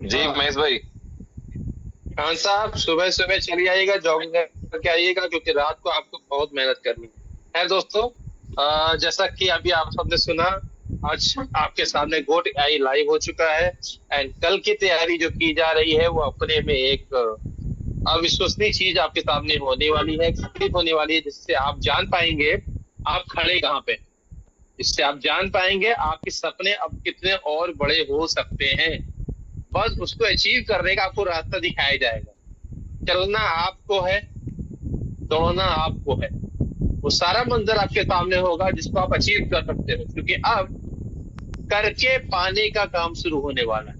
जी महेश भाई। खान साहब सुबह सुबह चली आइएगा, जॉगिंग करके आइएगा, क्योंकि रात को आपको बहुत मेहनत करनी है। दोस्तों जैसा कि अभी आप सबने सुना, आज आपके सामने गोट AI लाइव हो चुका है। एंड कल की तैयारी जो की जा रही है वो अपने में एक अविश्वसनीय चीज आपके सामने होने वाली है, घटित होने वाली है, जिससे आप जान पाएंगे आप खड़े कहाँ पे, जिससे आप जान पाएंगे आपके सपने अब कितने और बड़े हो सकते हैं। बस उसको अचीव करने का आपको रास्ता दिखाया जाएगा। चलना आपको है, दौड़ना आपको है। वो सारा मंजर आपके सामने होगा जिसको आप अचीव कर सकते हो, क्योंकि अब करके पाने का काम शुरू होने वाला है।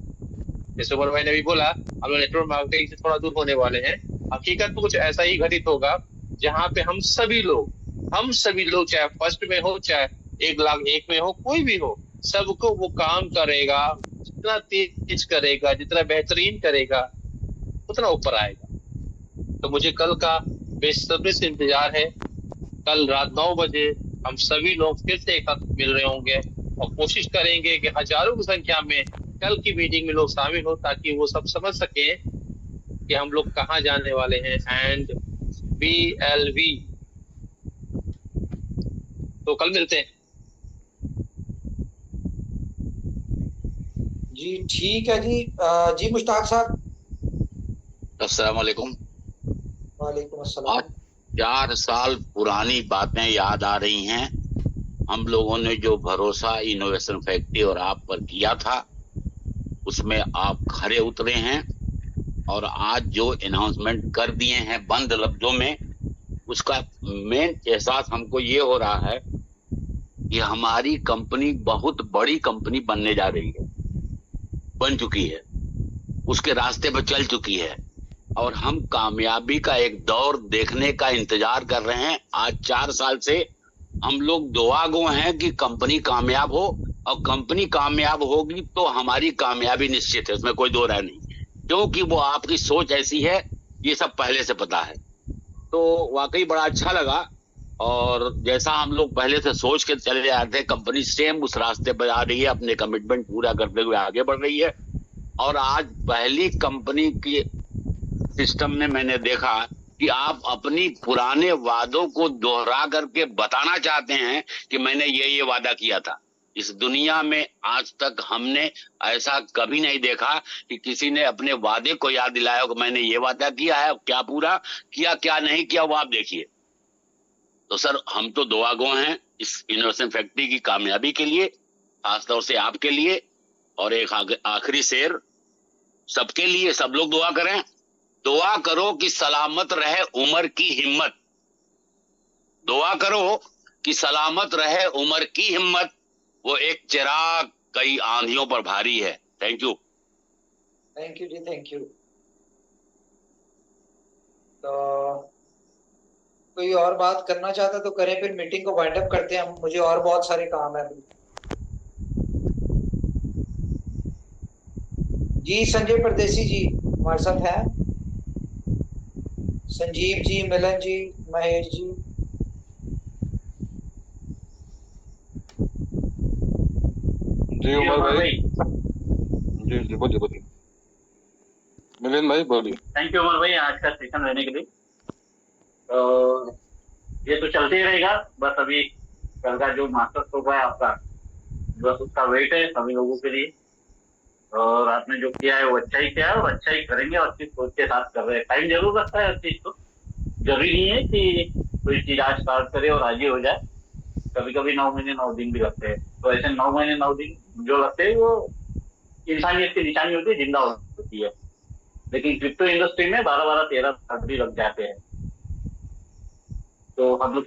जैसे उमर भाई ने भी बोला, हम लोग नेटवर्क मार्केटिंग से थोड़ा दूर होने वाले हैं। हकीकत में कुछ ऐसा ही घटित होगा जहां पे हम सभी लोग चाहे फर्स्ट में हो, चाहे 1,00,001 में हो, कोई भी हो, सबको वो काम करेगा। जितना तेज करेगा, जितना बेहतरीन करेगा, उतना ऊपर आएगा। तो मुझे कल का बेसब्री से इंतजार है। कल रात 9 बजे हम सभी लोग फिर से एक साथ मिल रहे होंगे और कोशिश करेंगे कि हजारों की संख्या में कल की मीटिंग में लोग शामिल हो, ताकि वो सब समझ सके कि हम लोग कहाँ जाने वाले हैं। एंड BLV, तो कल मिलते हैं। जी ठीक है जी। जी मुश्ताक साहब। अस्सलाम वालेकुम। वालेकुम अस्सलाम। 4 साल पुरानी बातें याद आ रही हैं। हम लोगों ने जो भरोसा इनोवेशन फैक्ट्री और आप पर किया था, उसमें आप खरे उतरे हैं। और आज जो अनाउंसमेंट कर दिए हैं बंद लफ्जों में, उसका मेन एहसास हमको ये हो रहा है कि हमारी कंपनी बहुत बड़ी कंपनी बनने जा रही है, बन चुकी है, उसके रास्ते पर चल चुकी है। और हम कामयाबी का एक दौर देखने का इंतजार कर रहे हैं। आज 4 साल से हम लोग दुआगो हैं कि कंपनी कामयाब हो, और कंपनी कामयाब होगी तो हमारी कामयाबी निश्चित है, उसमें कोई दो राय नहीं, क्योंकि वो आपकी सोच ऐसी है, ये सब पहले से पता है। तो वाकई बड़ा अच्छा लगा। और जैसा हम लोग पहले से सोच के चले आ रहे थे, कंपनी सेम उस रास्ते पर आ रही है, अपने कमिटमेंट पूरा करते हुए आगे बढ़ रही है। और आज पहली कंपनी की सिस्टम में मैंने देखा कि आप अपनी पुराने वादों को दोहरा करके बताना चाहते हैं कि मैंने ये वादा किया था। इस दुनिया में आज तक हमने ऐसा कभी नहीं देखा कि किसी ने अपने वादे को याद दिलाया कि मैंने ये वादा किया है, क्या पूरा किया क्या नहीं किया वो आप देखिए। तो सर हम तो दुआगो हैं इस इनोवेशन फैक्ट्री की कामयाबी के लिए, खासतौर से आपके लिए। और एक आखिरी शेर सबके लिए, सब लोग दुआ करें, दुआ करो कि सलामत रहे उम्र की हिम्मत, दुआ करो कि सलामत रहे उम्र की हिम्मत, वो एक चिराग कई आंधियों पर भारी है। Thank you. थैंक यू जी, थैंक यू। तो कोई और बात करना चाहता तो करें, फिर मीटिंग को वाइंड अप करते हैं हम, मुझे और बहुत सारे काम है अभी। जी संजय परदेसी जी हमारे साथ हैं, संजीव जी, मिलन जी, महेश जी। जी उमर भाई। जी जी बोलिए बोलिए। मिलिंद भाई बोलिए। थैंक यू उमर भाई आज का सेशन लेने के लिए। तो ये तो चलते ही रहेगा, बस अभी कल का जो मास्टर्स होगा आपका, बस उसका वेट है सभी लोगों के लिए। और आपने जो किया है वो अच्छा ही किया है और अच्छा ही करेंगे, और अच्छी सोच के साथ कर रहे हैं। टाइम जरूर लगता है हर चीज को, जरूरी नहीं है कि कोई चीज आज स्टार्ट करे और आज ही हो जाए। कभी कभी 9 महीने 9 दिन भी लगते हैं। तो ऐसे 9 महीने 9 दिन जो लगते हैं वो इंसानियत की निशानी होती है, जिंदा होती है। लेकिन क्रिप्टो इंडस्ट्री में 12-12, 13 साल भी लग जाते हैं। तो हम लोग